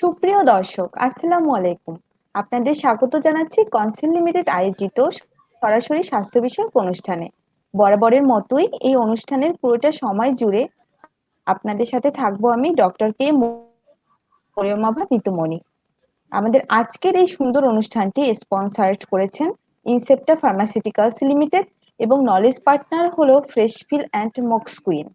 সুপ্রিয় দর্শক, আসসালামু আলাইকুম। আপনাদের স্বাগত জানাচ্ছি কনসিল লিমিটেড আয়োজিত সরাসরি স্বাস্থ্য বিষয়ক অনুষ্ঠানে। বরাবরের মতোই এই অনুষ্ঠানের পুরোটা সময় জুড়ে আপনাদের সাথে থাকবো আমি ডক্টর কে মরিয়মাভা নিতুমণি। আমাদের আজকের এই সুন্দর অনুষ্ঠানটি স্পন্সর্ড করেছেন ইনসেপ্টা ফার্মাসিউটিক্যালস লিমিটেড এবং নলেজ পার্টনার হলো ফ্রেশফিল অ্যান্ড মক্সকুইন।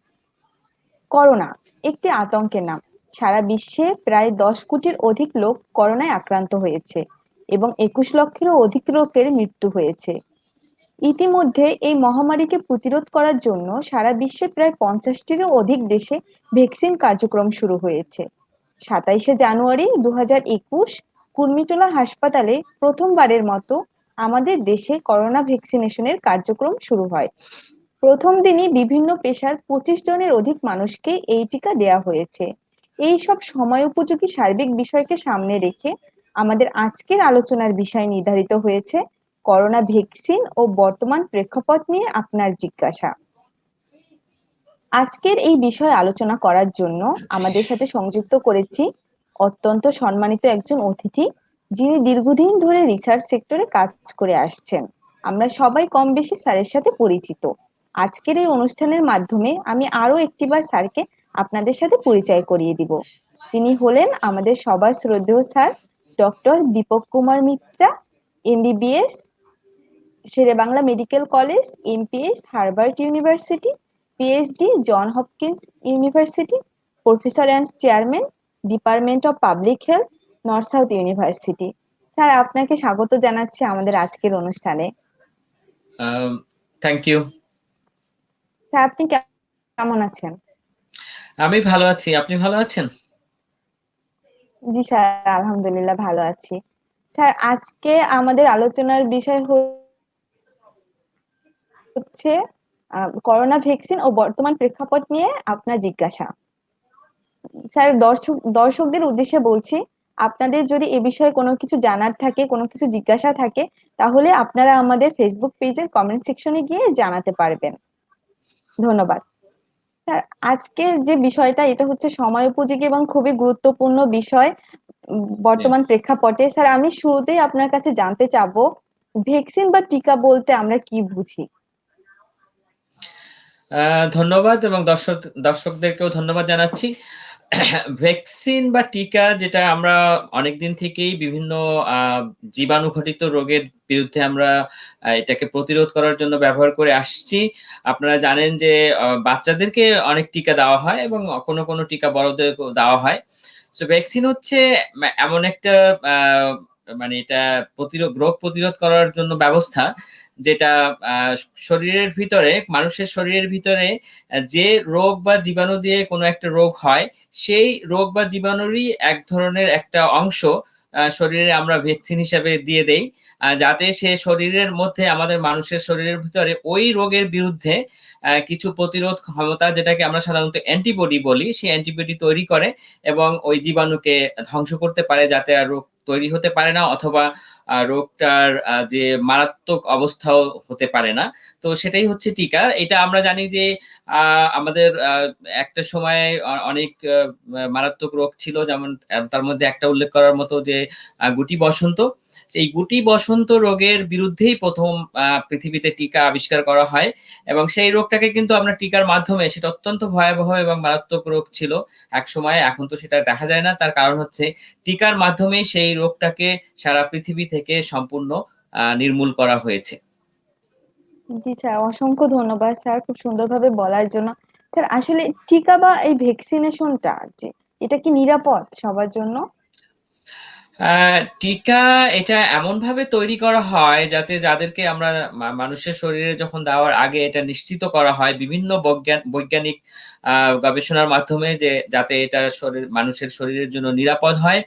করোনা একটি আতঙ্কের নাম। সারা বিশ্বে প্রায় 10 কোটির অধিক লোক করোনায় আক্রান্ত হয়েছে এবং 21 লক্ষেরও অধিক লোকের মৃত্যু হয়েছে। ইতিমধ্যে এই মহামারীকে প্রতিরোধ করার জন্য সারা বিশ্বে প্রায় 50টিরও অধিক দেশে ভ্যাকসিন কার্যক্রম শুরু হয়েছে। 27শে জানুয়ারি 2021 কুর্মিটোলা হাসপাতালে প্রথমবারের মতো আমাদের দেশে করোনা ভ্যাকসিনেশনের কার্যক্রম শুরু হয়। প্রথম দিনই বিভিন্ন পেশার 25 জনের অধিক মানুষকে এই টিকা দেয়া হয়েছে। এই সব সময়োপযোগী সার্বিক বিষয়কে সামনে রেখে আমাদের আজকের আলোচনার বিষয় নির্ধারিত হয়েছে করোনা ভ্যাকসিন ও বর্তমান প্রেক্ষাপট নিয়ে আপনার জিজ্ঞাসা। আজকের এই বিষয়ে আলোচনা করার জন্য আমাদের সাথে সংযুক্ত করেছি অত্যন্ত সম্মানিত একজন অতিথি, যিনি দীর্ঘদিন ধরে রিসার্চ সেক্টরে কাজ করে আসছেন। আমরা সবাই কম বেশি স্যারের সাথে পরিচিত। আজকের এই অনুষ্ঠানের মাধ্যমে আমি আরো একটিবার স্যারকে আপনাদের সাথে পরিচয় করিয়ে দিব। তিনি হলেন আমাদের সবার শ্রদ্ধেয় sir doctor Deepak Kumar Mitra, MBBS, Sher-e-Bangla medical college, MPS Harvard University, PhD John Hopkins University, professor and chairman, department of public health, North South University. Sir, আপনাকে স্বাগত জানাচ্ছি আমাদের আজকের অনুষ্ঠানে। Thank you. স্যার, আপনি কেমন আছেন? আমি ভালো আছি, আপনি ভালো আছেন? জি স্যার, আলহামদুলিল্লাহ ভালো আছি। স্যার, আজকে আমাদের আলোচনার বিষয় হচ্ছে করোনা ভ্যাকসিন ও বর্তমান প্রেক্ষাপট নিয়ে আপনার জিজ্ঞাসা। স্যার, দর্শকদের উদ্দেশ্যে বলছি, আপনাদের যদি এ বিষয়ে কোনো কিছু জানার থাকে, কোনো কিছু জিজ্ঞাসা থাকে, তাহলে আপনারা আমাদের ফেসবুক পেজের কমেন্ট সেকশনে গিয়ে জানাতে পারবেন। ধন্যবাদ। স্যার, আজকের যে বিষয়টা, এটা হচ্ছে সময় উপযোগী এবং খুবই গুরুত্বপূর্ণ বিষয় বর্তমান প্রেক্ষাপটে। স্যার, আমি শুরুতেই আপনার কাছে জানতে চাবো, ভ্যাকসিন বা টিকা বলতে আমরা কি বুঝি? ধন্যবাদ এবং দর্শকদেরকেও ধন্যবাদ জানাচ্ছি। ভ্যাকসিন বা টিকা, যেটা আমরা অনেকদিন থেকেই বিভিন্ন জীবাণুঘটিত রোগের বিরুদ্ধে আমরা এটাকে প্রতিরোধ করার জন্য ব্যবহার করে আসছি। আপনারা জানেন যে বাচ্চাদেরকে অনেক টিকা দেওয়া হয় এবং কোনো টিকা বড়দেরকেও দেওয়া হয়। সো ভ্যাকসিন হচ্ছে এমন একটা মানে এটা রোগ প্রতিরোধ করার জন্য ব্যবস্থা, যেটা শরীরের ভিতরে, মানুষের শরীরের ভিতরে যে রোগ বা জীবাণু দিয়ে কোনো একটা রোগ হয়, সেই রোগ বা জীবাণুরই এক ধরনের একটা অংশ শরীরে আমরা ভ্যাকসিন হিসাবে দিয়ে দেই, যাতে সে শরীরের মধ্যে, আমাদের মানুষের শরীরের ভিতরে ওই রোগের বিরুদ্ধে কিছু প্রতিরোধ ক্ষমতা, যেটাকে আমরা সাধারণত অ্যান্টিবডি বলি, সেই অ্যান্টিবডি তৈরি করে এবং ওই জীবাণুকে ধ্বংস করতে পারে, যাতে আর রোগ তৈরি হতে পারে না, অথবা রোগটার যে মারাত্মক অবস্থাও হতে পারে না। তো সেটাই হচ্ছে টিকা। এটা আমরা জানি যে আমাদের একটা সময় অনেক মারাত্মক রোগ ছিল, যেমন তার মধ্যে একটা উল্লেখ করার মতো যে গুটি বসন্ত। সেই গুটি বসন্ত রোগের বিরুদ্ধেই প্রথম পৃথিবীতে টিকা আবিষ্কার করা হয় এবং সেই রোগটাকে কিন্তু আমরা টিকার মাধ্যমে, সেটা অত্যন্ত ভয়াবহ এবং মারাত্মক রোগ ছিল এক সময়, এখন তো সেটা দেখা যায় না। তার কারণ হচ্ছে টিকার মাধ্যমে সেই রোগটাকে সারা পৃথিবী থেকে সম্পূর্ণ নির্মূল করা হয়েছে। জি স্যার, অসংখ্য ধন্যবাদ স্যার খুব সুন্দরভাবে বলার জন্য। স্যার, আসলে টিকা বা এই ভ্যাকসিনেশনটা যে এটা কি নিরাপদ সবার জন্য? টিকা এটা এমন ভাবে তৈরি করা হয় যাতে যাদেরকে আমরা মানুষের শরীরে যখন দেওয়ার আগে এটা নিশ্চিত করা হয় বিভিন্ন বৈজ্ঞানিক গবেষণার মাধ্যমে, যে যাতে এটা মানুষের শরীরের জন্য নিরাপদ হয়।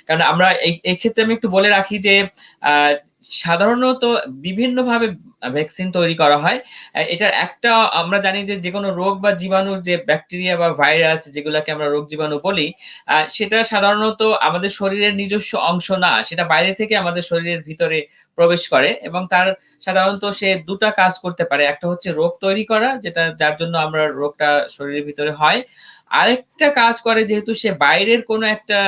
কারণ আমরা এই ক্ষেত্রে আমি একটু বলে রাখি যে সাধারণত বিভিন্নভাবে ভ্যাকসিন তৈরি করা হয়। এটার একটা, আমরা জানি যে যেকোনো রোগ বা জীবাণুর, যে ব্যাকটেরিয়া বা ভাইরাস যেগুলোকে আমরা রোগ জীবাণু বলি, সেটা সাধারণত আমাদের শরীরের নিজস্ব অংশ না, সেটা বাইরে থেকে আমাদের শরীরের ভিতরে প্রবেশ করে এবং তার সাধারণত সে দুটা কাজ করতে পারে। একটা হচ্ছে রোগ তৈরি করা, যেটা যার জন্য আমরা রোগটা শরীরের ভিতরে হয়, আরেকটা কাজ করে, যেহেতু সে বাইরের কোনো একটা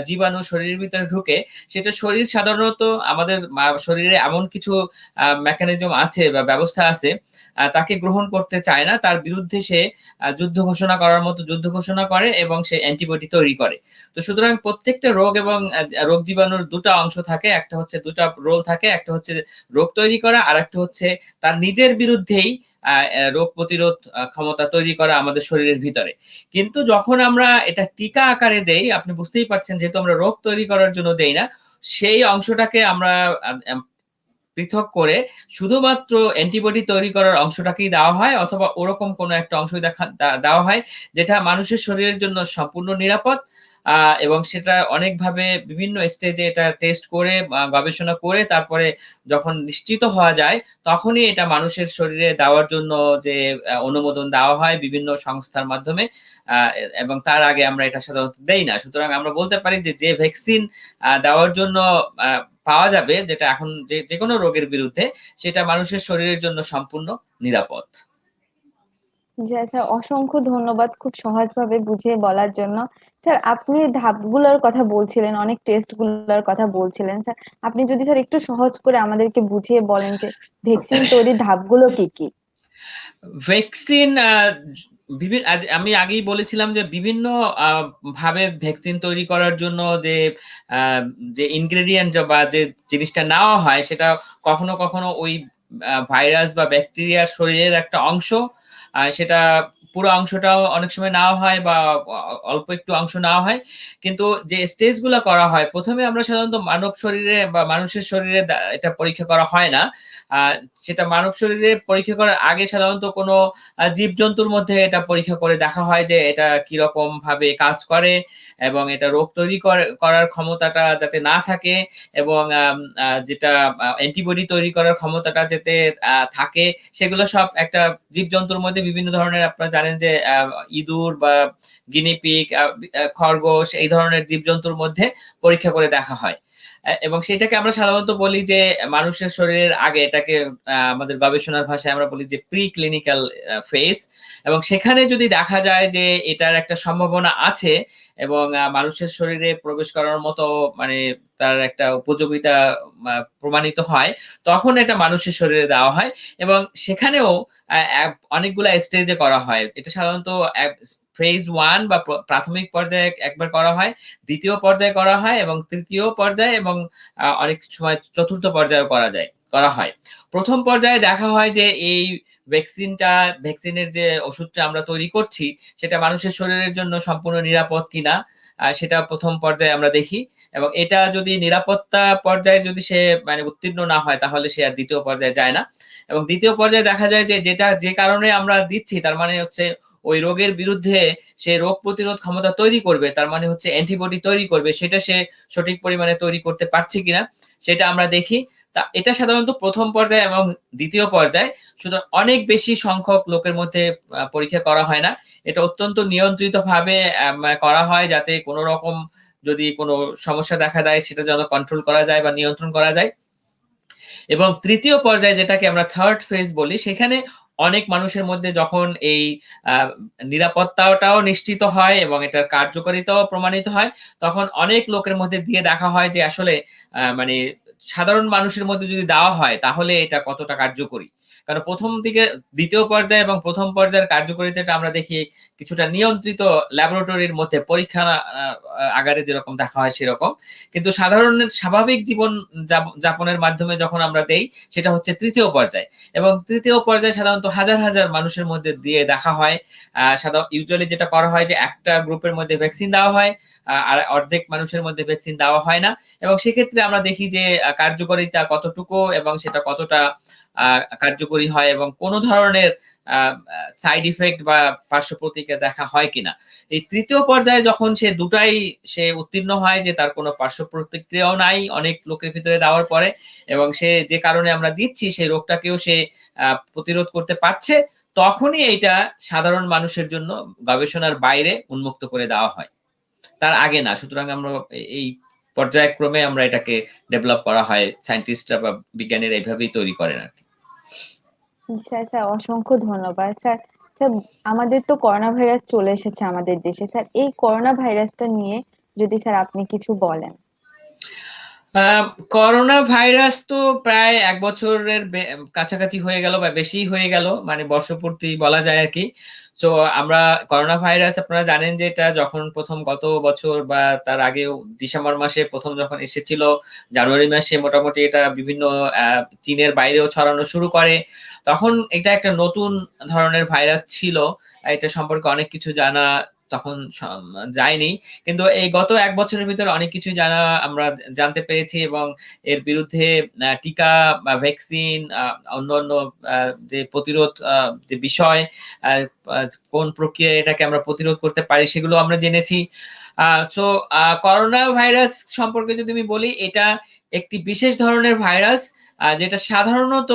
জীবাণু শরীরের ভিতরে ঢুকে, সেটা শরীর সাধারণত আমাদের শরীরে এমন কিছু মেকানিজম আছে বা ব্যবস্থা আছে, তাকে গ্রহণ করতে চায় না। তার বিরুদ্ধে সে যুদ্ধ ঘোষণা করার মতো যুদ্ধ ঘোষণা করে এবং সে অ্যান্টিবডি তৈরি করে। তো সুতরাং প্রত্যেকটা রোগ এবং রোগ জীবাণুর ২ টা অংশ থাকে। একটা হচ্ছে ২ টা রোল থাকে। একটা হচ্ছে রোগ তৈরি করা, আরেকটা হচ্ছে তার নিজের বিরুদ্ধেই রোগ প্রতিরোধ ক্ষমতা তৈরি করা আমাদের শরীরের ভিতরে। কিন্তু যখন আমরা এটা টিকা আকারে দেই, আপনি বুঝতেই পারছেন, যেহেতু আমরা রোগ তৈরি করার জন্য দেই না, সেই অংশটাকে আমরা আ আম পৃথক করে শুধুমাত্র অ্যান্টিবডি তৈরি করার অংশটাকেই দেওয়া হয়, অথবা ওরকম কোনো একটা অংশ দেওয়া হয়, যেটা মানুষের শরীরের জন্য সম্পূর্ণ নিরাপদ। আ এবং সেটা অনেকভাবে বিভিন্ন স্টেজে এটা টেস্ট করে গবেষণা করে তারপরে যখন নিশ্চিত হওয়া যায়, তখনই এটা মানুষের শরীরে দেওয়ার জন্য যে অনুমোদন দেওয়া হয় বিভিন্ন সংস্থার মাধ্যমে। এবং তার আগে আমরা এটা সাধারণত দেই না। সুতরাং আমরা বলতে পারি যে ভ্যাকসিন দেওয়ার জন্য আ পাওয়া যাবে, যেটা এখন যেকোনো রোগের বিরুদ্ধে, সেটা মানুষের শরীরের জন্য সম্পূর্ণ নিরাপদ। জি, স্যার অসংখ্য ধন্যবাদ খুব সহজভাবে বুঝিয়ে বলার জন্য। স্যার আপনি ধাপগুলোর কথা বলছিলেন, অনেক টেস্ট গুলোর কথা বলছিলেন। স্যার আপনি যদি স্যার একটু সহজ করে আমাদেরকে বুঝিয়ে বলেন যে ভ্যাকসিন তৈরির ধাপগুলো কি কি? ভ্যাকসিন আমি আগেই বলেছিলাম যে বিভিন্ন আ ভাবে ভ্যাকসিন তৈরি করার জন্য আ যে ইনগ্রেডিয়েন্ট বা যে জিনিসটা নেওয়া হয়, সেটা কখনো, কখনো ওই ভাইরাস বা ব্যাকটেরিয়ার শরীরের একটা অংশ। সেটা পুরো অংশটাও অনেক সময় নেওয়া হয়, বা অল্প একটু অংশ নেওয়া হয়। কিন্তু যে স্টেজ গুলা করা হয়, ১ম এ আমরা সাধারণত মানব শরীরে বা মানুষের শরীরে এটা পরীক্ষা করা হয় না। আ সেটা মানব শরীরে পরীক্ষা করার আগে সাধারণত কোনো জীবজন্তুর মধ্যে এটা পরীক্ষা করে দেখা হয় যে এটা কিরকম ভাবে কাজ করে, এবং এটা রোগ তৈরি করার ক্ষমতাটা যাতে না থাকে, এবং যেটা অ্যান্টিবডি তৈরি করার ক্ষমতাটা যাতে থাকে, সেগুলো সব একটা জীবজন্তুর মধ্যে বিভিন্ন ধরনের, আপনারা জানেন যে ইঁদুর বা গিনি পিগ, খরগোশ, এই ধরনের জীবজন্তুর মধ্যে পরীক্ষা করে দেখা হয়। এবং সেটাকে আমরা সাধারণত বলি যে মানুষের শরীরের আগে এটাকে আমাদের গবেষণার ভাষায় আমরা বলি যে প্রি ক্লিনিক্যাল ফেজ। এবং সেখানে যদি দেখা যায় যে এটার একটা সম্ভাবনা আছে, এবং মানুষের শরীরে প্রবেশ করার মতো, মানে তার একটা উপযোগিতা প্রমাণিত হয়, তখন এটা মানুষের শরীরে দেওয়া হয়। এবং সেখানেও অনেকগুলা স্টেজে করা হয়। এটা সাধারণত ফেজ 1 বা প্রাথমিক পর্যায়ে একবার করা হয়, ২য় পর্যায়ে করা হয়, এবং ৩য় পর্যায়ে, এবং অনেক সময় ৪র্থ পর্যায়েও করা হয়। ১ম পর্যায়ে দেখা হয় যে এই ভ্যাকসিনের যে ওষুধটা আমরা তৈরি করছি, সেটা মানুষের শরীরের জন্য সম্পূর্ণ নিরাপদ কিনা, সেটা ১ম পর্যায়ে আমরা দেখি। এবং এটা যদি নিরাপত্তা পর্যায়ে যদি সে মানে উত্তীর্ণ না হয়, তাহলে সে আর ২য় পর্যায়ে যায় না। এবং ২য় পর্যায়ে দেখা যায় যে যে কারণে আমরা দিচ্ছি, তার মানে হচ্ছে ওই রোগের বিরুদ্ধে সে রোগ প্রতিরোধ ক্ষমতা তৈরি করবে। তার মানে হচ্ছে অ্যান্টিবডি তৈরি করবে। সেটা সে সঠিক পরিমাণে তৈরি করতে পারছে কিনা, সেটা আমরা দেখি। এটা সাধারণত ১ম পর্যায়ে এবং ২য় পর্যায়ে। সুতরাং অনেক বেশি সংখ্যক লোকের মধ্যে পরীক্ষা করা হয় না। এটা অত্যন্ত নিয়ন্ত্রিতভাবে করা হয়, যাতে কোন রকম যদি কোন সমস্যা দেখা দেয়, সেটা যেন কন্ট্রোল করা যায় বা নিয়ন্ত্রণ করা যায়। এবং ৩য় পর্যায়ে, যেটাকে আমরা 3rd ফেজ বলি, সেখানে অনেক মানুষের মধ্যে যখন এই আ নিরাপত্তাটাও নিশ্চিত হয় এবং এটার কার্যকারিতাও প্রমাণিত হয়, তখন অনেক লোকের মধ্যে দিয়ে দেখা হয় যে আসলে মানে সাধারণ মানুষের মধ্যে যদি দেওয়া হয়, তাহলে এটা কতটা কার্যকরী। কারণ ১ম দিকে ২য় পর্যায়ে এবং ১ম পর্যায়ের কার্যকারিতাটা আমরা দেখি কিছুটা নিয়ন্ত্রিত ল্যাবরেটরির মধ্যে পরীক্ষা আ আগারে যেরকম দেখা হয় সেরকম। কিন্তু সাধারণ স্বাভাবিক জীবন যাপনের মাধ্যমে যখন আমরা দেই, সেটা হচ্ছে ৩য় পর্যায়। এবং ৩য় পর্যায়ে সাধারণত হাজার, হাজার মানুষের মধ্যে দিয়ে দেখা হয়। ইউজুয়ালি যেটা করা হয় যে একটা গ্রুপের মধ্যে ভ্যাকসিন দেওয়া হয়, আর অর্ধেক মানুষের মধ্যে ভ্যাকসিন দেওয়া হয় না। এবং সেক্ষেত্রে আমরা দেখি যে কার্যকারিতা কতটুকু, এবং সেটা কতটা আ কার্যকরী হয়, এবং কোন ধরনের আ আ সাইড ইফেক্ট বা পার্শ্ব প্রতিক্রিয়া দেখা হয় কিনা। এই ৩য় পর্যায়ে যখন সে উত্তীর্ণ হয় যে তার কোনো পার্শ্ব প্রতিক্রিয়াও নাই অনেক লোকের ভিতরে দেওয়ার পরে, এবং সে যে কারণে আমরা দিচ্ছি সেই রোগটাকেও সে প্রতিরোধ করতে পারছে, তখনই এইটা সাধারণ মানুষের জন্য গবেষণার বাইরে উন্মুক্ত করে দেওয়া হয়। তার আগে না। সুতরাং আমরা এই পর্যায়ক্রমে আমরা এটাকে ডেভেলপ করা হয়। সায়েন্টিস্টরা বা বিজ্ঞানীরা এভাবেই তৈরি করেন আরকি। স্যার অসংখ্য ধন্যবাদ। স্যার স্যার, আমাদের তো করোনা ভাইরাস চলে এসেছে আমাদের দেশে স্যার, এই করোনা ভাইরাসটা নিয়ে যদি স্যার আপনি কিছু বলেন। আম করোনা ভাইরাস তো প্রায় ১ বছরের কাছাকাছি হয়ে গেল বা বেশিই হয়ে গেল। মানে বর্ষপূর্তি বলা যায় আরকি। সো আমরা করোনা ভাইরাস আপনারা জানেন যে এটা যখন ১ম গত বছর বা তার আগেও ডিসেম্বর মাসে ১ম যখন এসেছিল, জানুয়ারি মাসে মোটামুটি এটা বিভিন্ন আ চীনের বাইরেও ছড়ানো শুরু করে। তখন এটা একটা নতুন ধরনের ভাইরাস ছিল। এটা সম্পর্কে অনেক কিছু জানা তখন যায়নি। কিন্তু এই গত ১ বছরের ভিতরে অনেক কিছুই আমরা জানতে পেরেছি এবং এর বিরুদ্ধে টিকা বা ভ্যাকসিন অন্যান্য আ যে প্রতিরোধ যে বিষয় আ আ কোন প্রক্রিয়ায় এটাকে আমরা প্রতিরোধ করতে পারি সেগুলো আমরা জেনেছি। আ সো করোনা ভাইরাস সম্পর্কে যদি আমি বলি, এটা একটি বিশেষ ধরনের ভাইরাস যেটা সাধারণত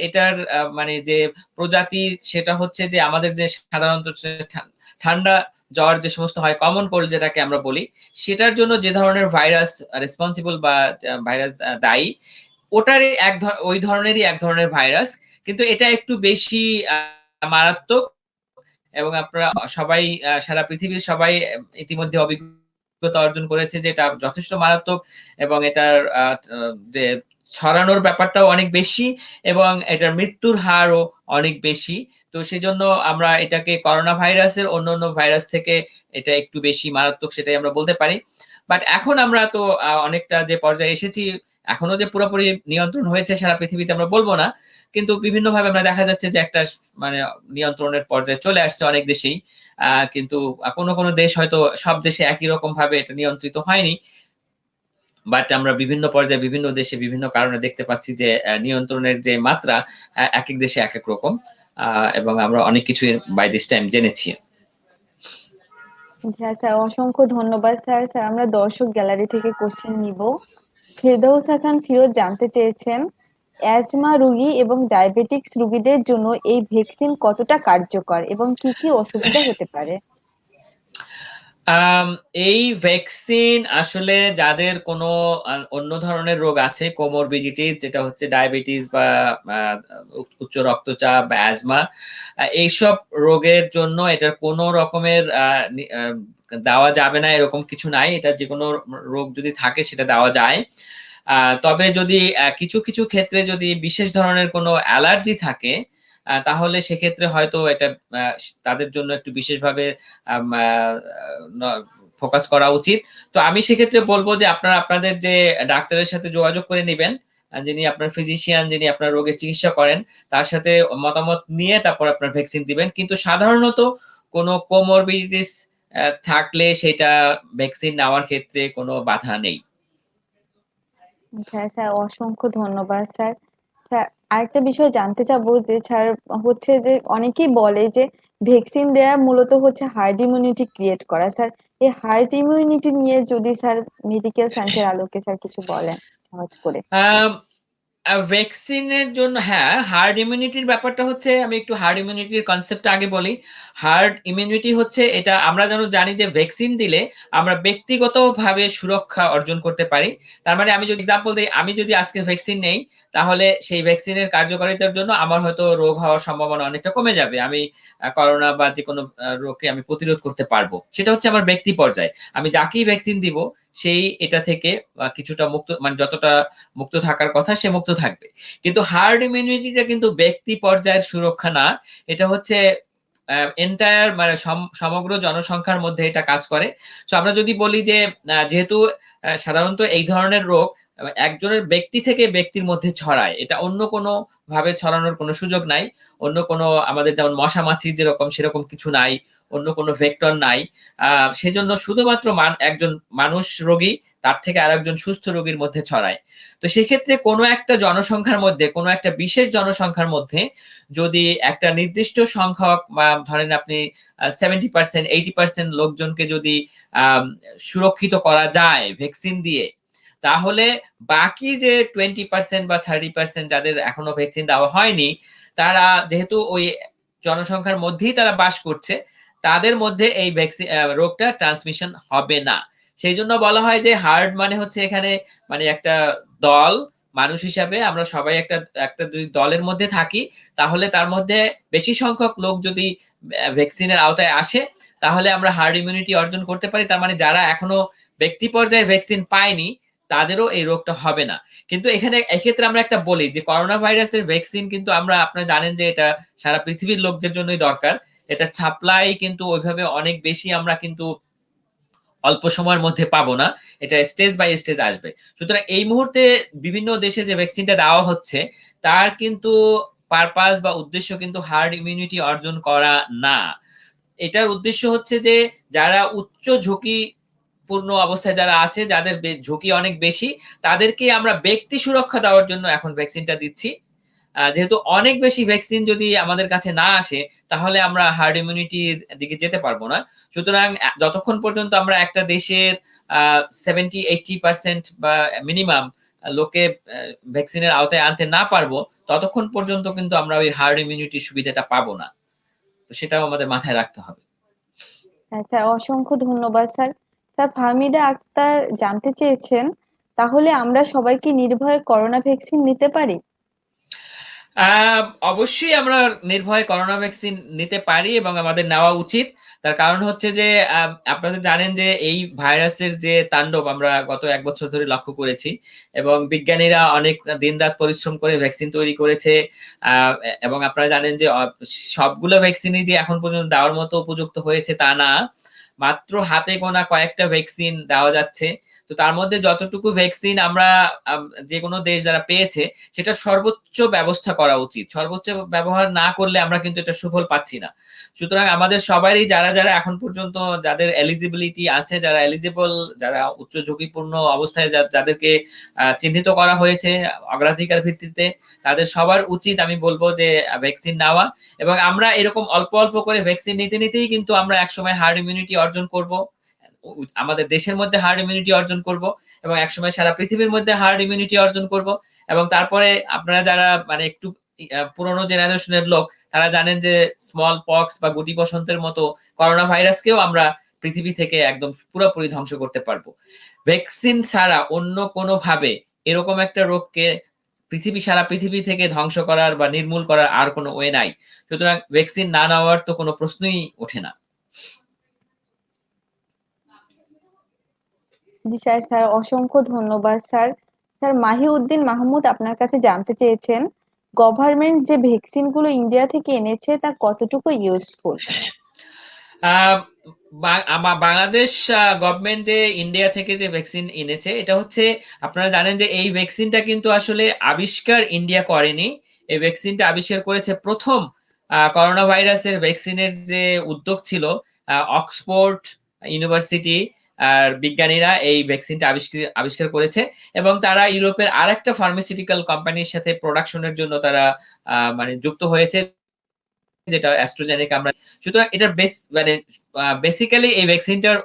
এটার মানে যে প্রজাতি সেটা হচ্ছে যে আমাদের যে সাধারণত ঠান্ডা জ্বর যে সমস্ত হয়, কমন কোল্ড যেটাকে আমরা বলি, সেটার জন্য যে ধরনের ভাইরাস রেসপন্সিবল বা ভাইরাস দায়ী, ওটারই ওই ধরনেরই এক ধরনের ভাইরাস। কিন্তু এটা একটু বেশি মারাত্মক এবং আপনারা সবাই সারা পৃথিবীর সবাই ইতিমধ্যে অভিজ্ঞতা অর্জন করেছে যে এটা যথেষ্ট মারাত্মক এবং এটার যে ছড়ানোর ব্যাপারটাও অনেক বেশি এবং এটার মৃত্যুর হারও অনেক বেশি। তো সেজন্য আমরা এটাকে করোনা ভাইরাসের অন্যান্য ভাইরাস থেকে এটা একটু বেশি মারাত্মক সেটাই আমরা বলতে পারি। বাট এখন আমরা তো অনেকটা যে পর্যায়ে এসেছি, এখনো যে পুরোপুরি নিয়ন্ত্রণ হয়েছে সারা পৃথিবীতে আমরা বলব না। কিন্তু বিভিন্নভাবে আমরা দেখা যাচ্ছে যে একটা মানে নিয়ন্ত্রণের পর্যায়ে চলে আসছে অনেক দেশেই। কিন্তু কোনো দেশ হয়তো সব দেশে একই রকম ভাবে এটা নিয়ন্ত্রিত হয়নি। বাট আমরা বিভিন্ন পর্যায়ে বিভিন্ন দেশে বিভিন্ন কারণে দেখতে পাচ্ছি যে নিয়ন্ত্রণের যে মাত্রা একেক দেশে একেক রকম। আ এবং আমরা অনেক কিছুই বাই দিস টাইম জেনেছি। আচ্ছা স্যার, অসংখ্য ধন্যবাদ স্যার। স্যার, আমরা দর্শক গ্যালারি থেকে কোশ্চেন নিব। ফেরদৌস হাসান ফিরোজ জানতে চেয়েছেন, অ্যাজমা রোগী এবং ডায়াবেটিকস রোগীদের জন্য এই ভ্যাকসিন কতটা কার্যকর এবং কি কি অসুবিধা হতে পারে? আম এই ভ্যাকসিন আসলে যাদের কোনো অন্য ধরনের রোগ আছে comorbidities যেটা হচ্ছে ডায়াবেটিস বা আ উচ্চ রক্তচাপ বা অ্যাজমা, এইসব রোগের জন্য এটার কোনো রকমের দেওয়া যাবে না এরকম কিছু নাই। এটা যেকোনো রোগ যদি থাকে সেটা দেওয়া যায়। আ তবে যদি কিছু ক্ষেত্রে যদি বিশেষ ধরনের কোনো অ্যালার্জি থাকে, তাহলে সেক্ষেত্রে হয়তো এটা তাদের জন্য একটু বিশেষভাবে আম আ ন ফোকাস করা উচিত। তো আমি সেক্ষেত্রে বলব যে আপনারা আপনাদের যে ডাক্তারের সাথে যোগাযোগ করে নিবেন। যিনি আপনার ফিজিশিয়ান, যিনি আপনার রোগের চিকিৎসা করেন, তার সাথে মতামত নিয়ে তারপর আপনার ভ্যাকসিন দিবেন। কিন্তু সাধারণত কোনো comorbidities থাকলে সেটা ভ্যাকসিন নেওয়ার ক্ষেত্রে কোনো বাধা নেই। আচ্ছা স্যার, অসংখ্য ধন্যবাদ স্যার। স্যার, আরেকটা বিষয় জানতে চাবো যে স্যার, হচ্ছে যে অনেকেই বলে যে ভ্যাকসিন দেয়া মূলত হচ্ছে হার্ড ইমিউনিটি ক্রিয়েট করা। স্যার, এই হার্ড ইমিউনিটি নিয়ে যদি স্যার মেডিকেল সায়েন্সের আলোকে স্যার কিছু বলেন সহজ করে। আম ভ্যাকসিনের জন্য হ্যাঁ, হার্ড ইমিউনিটির ব্যাপারটা হচ্ছে আমি একটু হার্ড ইমিউনিটির কনসেপ্টটা আগে বলি। হার্ড ইমিউনিটি হচ্ছে এটা আমরা যেন জানি যে ভ্যাকসিন দিলে আমরা ব্যক্তিগতভাবে সুরক্ষা অর্জন করতে পারি। তার মানে আমি যদি এক্সাম্পল দেই, আমি যদি আজকে ভ্যাকসিন নেই, তাহলে সেই ভ্যাকসিনের কার্যকারিতার জন্য আমার হয়তো রোগ হওয়ার সম্ভাবনা অনেকটা কমে যাবে। আমি করোনা বা যেকোনো রোগকে আমি প্রতিরোধ করতে পারবো। সেটা হচ্ছে আমার ব্যক্তি পর্যায়ে। আমি যাকেই ভ্যাকসিন দিব, সেই এটা থেকে কিছুটা মুক্ত মানে যতটা মুক্ত থাকার কথা সে মুক্ত থাকবে। কিন্তু হার্ড ইমিউনিটিটা কিন্তু ব্যক্তি পর্যায়ের সুরক্ষা না। এটা হচ্ছে এন্টায়ার মানে সমগ্র জনসংখ্যার মধ্যে এটা কাজ করে। সো আমরা যদি বলি যে যেহেতু সাধারণত এই ধরনের রোগ একজনের ব্যক্তি থেকে ব্যক্তির মধ্যে ছড়ায়। এটা অন্য কোনো ভাবে ছড়ানোর কোনো সুযোগ নাই। অন্য কোনো আমাদের যেমন মশা-মাছি যেরকম সেরকম কিছু নাই। অন্য কোনো ভেক্টর নাই। আ সেজন্য শুধুমাত্র একজন মানুষ রোগী তার থেকে আরেকজন সুস্থ রোগীর মধ্যে ছড়ায়। তো সেক্ষেত্রে কোনো একটা জনসংখ্যার মধ্যে, কোনো একটা বিশেষ জনসংখ্যার মধ্যে যদি একটা নির্দিষ্ট সংখ্যক বা ধরেন আপনি 70% 80% লোকজনকে যদি আম সুরক্ষিত করা যায় ভ্যাকসিন দিয়ে, তাহলে বাকি যে 20% বা 30% যাদের এখনো ভ্যাকসিন দেওয়া হয়নি, তারা যেহেতু ওই জনসংখ্যার মধ্যেই তারা বাস করছে, তাদের মধ্যে এই রোগটা ট্রান্সমিশন হবে না। সেইজন্য বলা হয় যে হার্ড মানে হচ্ছে এখানে মানে একটা দল মানুষ হিসাবে আমরা সবাই একটা একটা দুই দলের মধ্যে থাকি, তাহলে তার মধ্যে বেশি সংখ্যক লোক যদি ভ্যাকসিনের আওতায় আসে, তাহলে আমরা হার্ড ইমিউনিটি অর্জন করতে পারি। তার মানে যারা এখনো ব্যক্তি পর্যায়ে ভ্যাকসিন পায়নি, তাদেরও এই রোগটা হবে না। কিন্তু এখানে এক্ষেত্রে আমরা একটা বলি যে করোনা ভাইরাসের ভ্যাকসিন কিন্তু আপনারা জানেন যে এটা সারা পৃথিবীর লোকদের জন্যই দরকার। এটার সাপ্লাই কিন্তু ওইভাবে অনেক বেশি আমরা কিন্তু অল্প সময়ের মধ্যে পাবো না। এটা স্টেজ বাই স্টেজ আসবে। সুতরাং এই মুহূর্তে বিভিন্ন দেশে যে ভ্যাকসিনটা দেওয়া হচ্ছে, তার কিন্তু পারপাস বা উদ্দেশ্য কিন্তু হার্ড ইমিউনিটি অর্জন করা না। এটার উদ্দেশ্য হচ্ছে যে যারা উচ্চ ঝুঁকিপূর্ণ অবস্থায় যারা আছে, যাদের ঝুঁকি অনেক বেশি, তাদেরকে আমরা ব্যক্তি সুরক্ষা দেওয়ার জন্য এখন ভ্যাকসিনটা দিচ্ছি। যেহেতু অনেক বেশি ভ্যাকসিন যদি আমাদের কাছে না আসে, তাহলে আমরা হার্ড ইমিউনিটির দিকে যেতে পারবো না। সুতরাং যতক্ষণ পর্যন্ত আমরা একটা দেশের 70-80% বা মিনিমাম লোকে ভ্যাকসিনের আওতায় আনতে না পারবো, ততক্ষণ পর্যন্ত কিন্তু আমরা ওই হার্ড ইমিউনিটির সুবিধাটা পাবো না। তো সেটাও আমাদের মাথায় রাখতে হবে। হ্যাঁ স্যার, অসংখ্য ধন্যবাদ স্যার। স্যার, ফাহমিদা আক্তার জানতে চেয়েছেন, তাহলে আমরা সবাই কি নির্ভয়ে করোনা ভ্যাকসিন নিতে পারি? অবশ্যই আমরা নির্ভয়ে করোনা ভ্যাকসিন নিতে পারি এবং আমাদের নেওয়া উচিত। তার কারণ হচ্ছে যে আপনারা জানেন যে এই ভাইরাসের যে তাণ্ডব আমরা গত ১ বছর ধরে লক্ষ্য করেছি এবং বিজ্ঞানীরা অনেক দিনরাত পরিশ্রম করে ভ্যাকসিন তৈরি করেছে। আ এবং আপনারা জানেন যে সবগুলো ভ্যাকসিনই যে এখন পর্যন্ত দেওয়ার মতো উপযুক্ত হয়েছে তা না। মাত্র হাতে গোনা কয়েকটা ভ্যাকসিন দেওয়া যাচ্ছে। তো তার মধ্যে যতটুকু ভ্যাকসিন আমরা যেকোনো দেশ যারা পেয়েছে, সেটার সর্বোচ্চ ব্যবস্থা করা উচিত। সর্বোচ্চ ব্যবহার না করলে আমরা কিন্তু এটার সুফল পাচ্ছি না। সুতরাং আমাদের সবারই যারা এখন পর্যন্ত যাদের এলিজিবিলিটি আছে, যারা এলিজিবল, যারা উচ্চ ঝুঁকিপূর্ণ অবস্থায় যাদেরকে চিহ্নিত করা হয়েছে অগ্রাধিকার ভিত্তিতে, তাদের সবার উচিত আমি বলব যে ভ্যাকসিন নেওয়া এবং আমরা এরকম অল্প, অল্প করে ভ্যাকসিন নিতেই কিন্তু আমরা একসময় হার্ড ইমিউনিটি অর্জন করব। আমাদের দেশের মধ্যে হার্ড ইমিউনিটি অর্জন করব এবং একসময় সারা পৃথিবীর মধ্যে হার্ড ইমিউনিটি অর্জন করব এবং তারপরে আপনারা যারা মানে একটু পুরোনো জেনারেশনের লোক, তারা জানেন যে স্মল পক্স বা গুটি বসন্তের মতো করোনা ভাইরাসকেও আমরা পৃথিবী থেকে একদম পুরোপুরি ধ্বংস করতে পারবো। ভ্যাকসিন ছাড়া অন্য কোনোভাবে এরকম একটা রোগকে সারা পৃথিবী থেকে ধ্বংস করার বা নির্মূল করার আর কোনো ওয়ে নাই। সুতরাং ভ্যাকসিন না নেওয়ার তো কোনো প্রশ্নই ওঠে না। জি স্যার, স্যার অসংখ্য ধন্যবাদ স্যার। স্যার, মাহিউদ্দিন মাহমুদ আপনার কাছে জানতে চেয়েছেন, গভর্নমেন্ট যে ভ্যাকসিন গুলো ইন্ডিয়া থেকে এনেছে তা কতটুকু ইউজফুল? আহ, বাংলাদেশ গভর্নমেন্ট যে ইন্ডিয়া থেকে যে ভ্যাকসিন এনেছে, এটা হচ্ছে আপনারা জানেন যে এই ভ্যাকসিনটা কিন্তু আসলে আবিষ্কার ইন্ডিয়া করেনি। এই ভ্যাকসিনটা আবিষ্কার করেছে প্রথম করোনা ভাইরাসের ভ্যাকসিনের যে উদ্যোগ ছিল, অক্সফোর্ড ইউনিভার্সিটি আর বিজ্ঞানীরা এই ভ্যাকসিনটা আবিষ্কার করেছে এবং তারা ইউরোপের আরেকটা ফার্মাসিউটিক্যাল কোম্পানির সাথে প্রোডাকশনের জন্য তারা মানে যুক্ত হয়েছে, যেটা অ্যাস্ট্রাজেনেকা আমরা। সুতরাং এটার মানে বেসিক্যালি এই ভ্যাকসিনটার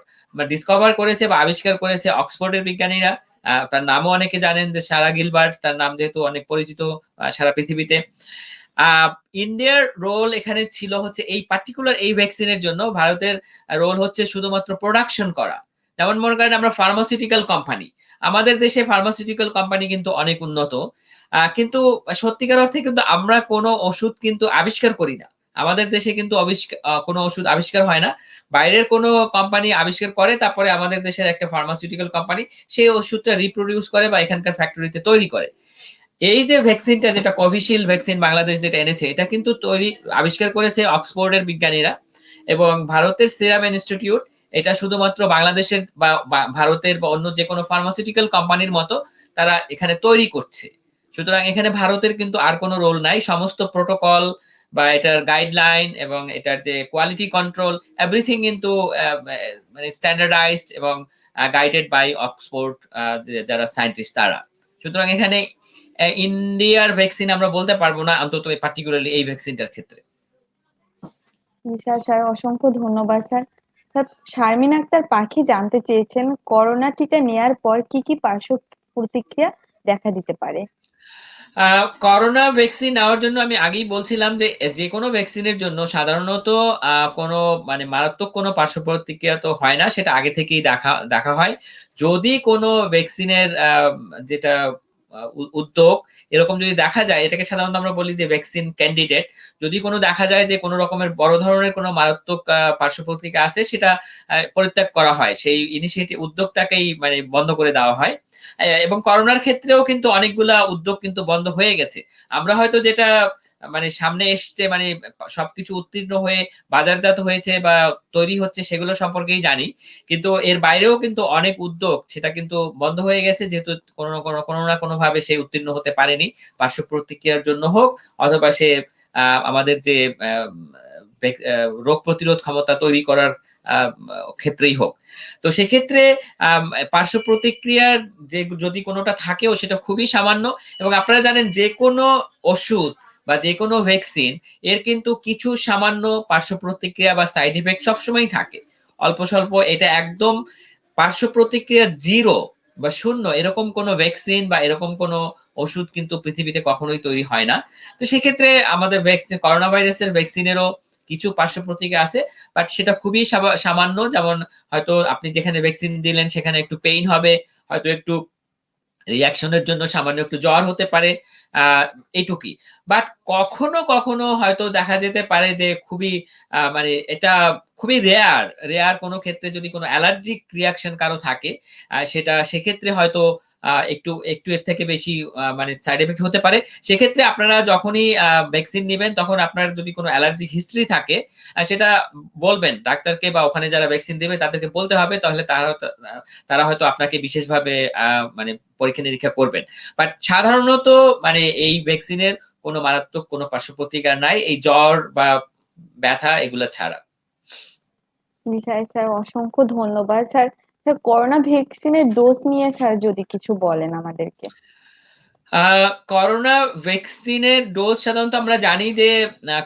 ডিসকভার করেছে বা আবিষ্কার করেছে অক্সফোর্ডের বিজ্ঞানীরা। তার নামও অনেকে জানেন যে সারা গিলবার্ট, তার নাম যেহেতু অনেক পরিচিত সারা পৃথিবীতে। ইন্ডিয়ার রোল এখানে ছিল হচ্ছে এই পার্টিকুলার এই ভ্যাকসিনের জন্য ভারতের রোল হচ্ছে শুধুমাত্র প্রোডাকশন করা। যেমন মনে করেন আমরা ফার্মাসিউটিক্যাল কোম্পানি, আমাদের দেশে ফার্মাসিউটিক্যাল কোম্পানি কিন্তু অনেক উন্নত, কিন্তু সত্যিকার অর্থে কিন্তু আমরা কোনো ওষুধ কিন্তু আবিষ্কার করি না। আমাদের দেশে কিন্তু কোনো ওষুধ আবিষ্কার হয় না। বাইরের কোনো কোম্পানি আবিষ্কার করে, তারপরে আমাদের দেশের একটা ফার্মাসিউটিক্যাল কোম্পানি সেই ওষুধটা রিপ্রোডিউস করে বা এখানকার ফ্যাক্টরিতে তৈরি করে। এই যে ভ্যাকসিনটা, যেটা কোভিশিল্ড ভ্যাকসিন বাংলাদেশ যেটা এনেছে, এটা কিন্তু আবিষ্কার করেছে অক্সফোর্ডের বিজ্ঞানীরা এবং ভারতের সিরাম ইনস্টিটিউট এটা শুধুমাত্র বাংলাদেশের বা ভারতের বা অন্য যে কোনো ফার্মাসিউটিক্যাল কোম্পানির মতো তারা এখানে তৈরি করছে। সুতরাং এখানে ভারতের কিন্তু আর কোনো রোল নাই। সমস্ত প্রোটোকল বা এটার গাইডলাইন এবং এটার যে কোয়ালিটি কন্ট্রোল, এভরিথিং কিন্তু মানে স্ট্যান্ডার্ডাইজড এবং গাইডেড বাই অক্সফোর্ড যারা সায়েন্টিস্ট তারা। সুতরাং এখানে ইন্ডিয়ার ভ্যাকসিন আমরা বলতে পারবো না, অন্তত পার্টিকুলারলি এই ভ্যাকসিনটার ক্ষেত্রে। জি স্যার, স্যার অসংখ্য ধন্যবাদ স্যার। স্যার, শারমিন আক্তার পাখি জানতে চেয়েছেন, করোনা টিকা নেয়ার পর কি কি পার্শ্ব প্রতিক্রিয়া দেখা দিতে পারে? করোনা ভ্যাকসিন নেওয়ার জন্য আমি আগেই বলছিলাম যে যে কোনো ভ্যাকসিনের জন্য সাধারণত কোনো মানে মারাত্মক কোনো পার্শ্ব প্রতিক্রিয়া তো হয় না, সেটা আগে থেকেই দেখা দেখা হয়। যদি কোনো ভ্যাকসিনের যেটা উদ্যোগ এরকম যদি দেখা যায়, এটাকে সাধারণত আমরা বলি যে ভ্যাকসিন ক্যান্ডিডেট। যদি কোনো দেখা যায় যে কোনো রকমের বড় ধরনের কোনো মারাত্মক পার্শ্ব প্রতিক্রিয়া আছে, সেটা পরিত্যাগ করা হয়, সেই ইনিশিয়েটিভ উদ্যোগটাকেই মানে বন্ধ করে দেওয়া হয়। এবং করোনার ক্ষেত্রেও কিন্তু অনেকগুলা উদ্যোগ কিন্তু বন্ধ হয়ে গেছে। আমরা হয়তো যেটা মানে সামনে এসছে, মানে সবকিছু উত্তীর্ণ হয়ে বাজারজাত হয়েছে বা তৈরি হচ্ছে সেগুলো সম্পর্কেই জানি। কিন্তু এর বাইরেও কিন্তু অনেক উদ্যোগ সেটা কিন্তু বন্ধ হয়ে গেছে, যেহেতু কোনো না কোনোভাবে সে উত্তীর্ণ হতে পারেনি। পার্শ্ব প্রতিক্রিয়ার জন্য হোক, অথবা সে আমাদের যে রোগ প্রতিরোধ ক্ষমতা তৈরি করার আ ক্ষেত্রেই হোক। তো সেক্ষেত্রে পার্শ্ব প্রতিক্রিয়ার যে যদি কোনোটা থাকেও সেটা খুবই সামান্য, এবং আপনারা জানেন যেকোনো ওষুধ বা যেকোনো ভ্যাকসিন এর কিন্তু কিছু সামান্য পার্শ্ব প্রতিক্রিয়া বা সাইড ইফেক্ট সবসময়ই থাকে। অল্প স্বল্প, এটা একদম পার্শ্ব প্রতিক্রিয়া 0 বা 0 এরকম কোনো ভ্যাকসিন বা এরকম কোনো ওষুধ কিন্তু পৃথিবীতে কখনোই তৈরি হয় না। তো সেক্ষেত্রে আমাদের ভ্যাকসিন, করোনা ভাইরাসের ভ্যাকসিনেরও কিছু পার্শ্ব প্রতিক্রিয়া আছে, বাট সেটা খুবই সামান্য। যেমন হয়তো আপনি যেখানে ভ্যাকসিন দিলেন সেখানে একটু পেইন হবে, হয়তো একটু রিঅ্যাকশনের জন্য সামান্য একটু জ্বর হতে পারে, আ এইটুকুই। বাট কখনো হয়তো দেখা যেতে পারে যে খুবই মানে এটা খুবই রেয়ার কোনো ক্ষেত্রে যদি কোনো অ্যালার্জিক রিঅ্যাকশন কারো থাকে, সেটা সেক্ষেত্রে হয়তো একটু এর থেকে বেশি মানে সাইড ইফেক্ট হতে পারে। সেক্ষেত্রে আপনারা যখনই ভ্যাকসিন নিবেন, তখন আপনার যদি কোনো অ্যালার্জিক হিস্ট্রি থাকে, সেটা বলবেন ডাক্তারকে, বা ওখানে যারা ভ্যাকসিন দিবে তাদেরকে বলতে হবে। তাহলে তারা হয়তো আপনাকে বিশেষভাবে মানে পরীক্ষা-নিরীক্ষা করবেন। বাট সাধারণত মানে এই ভ্যাকসিনের কোনো মারাত্মক কোনো পার্শ্ব প্রতিক্রিয়া নাই, এই জ্বর বা ব্যথা এগুলা ছাড়া। জি স্যার, স্যার অসংখ্য ধন্যবাদ স্যার। স্যার করোনা ভ্যাকসিনের ডোজ নিয়ে স্যার যদি কিছু বলেন আমাদেরকে। আ করোনা ভ্যাকসিনের ডোজ সাধারণত আমরা জানি যে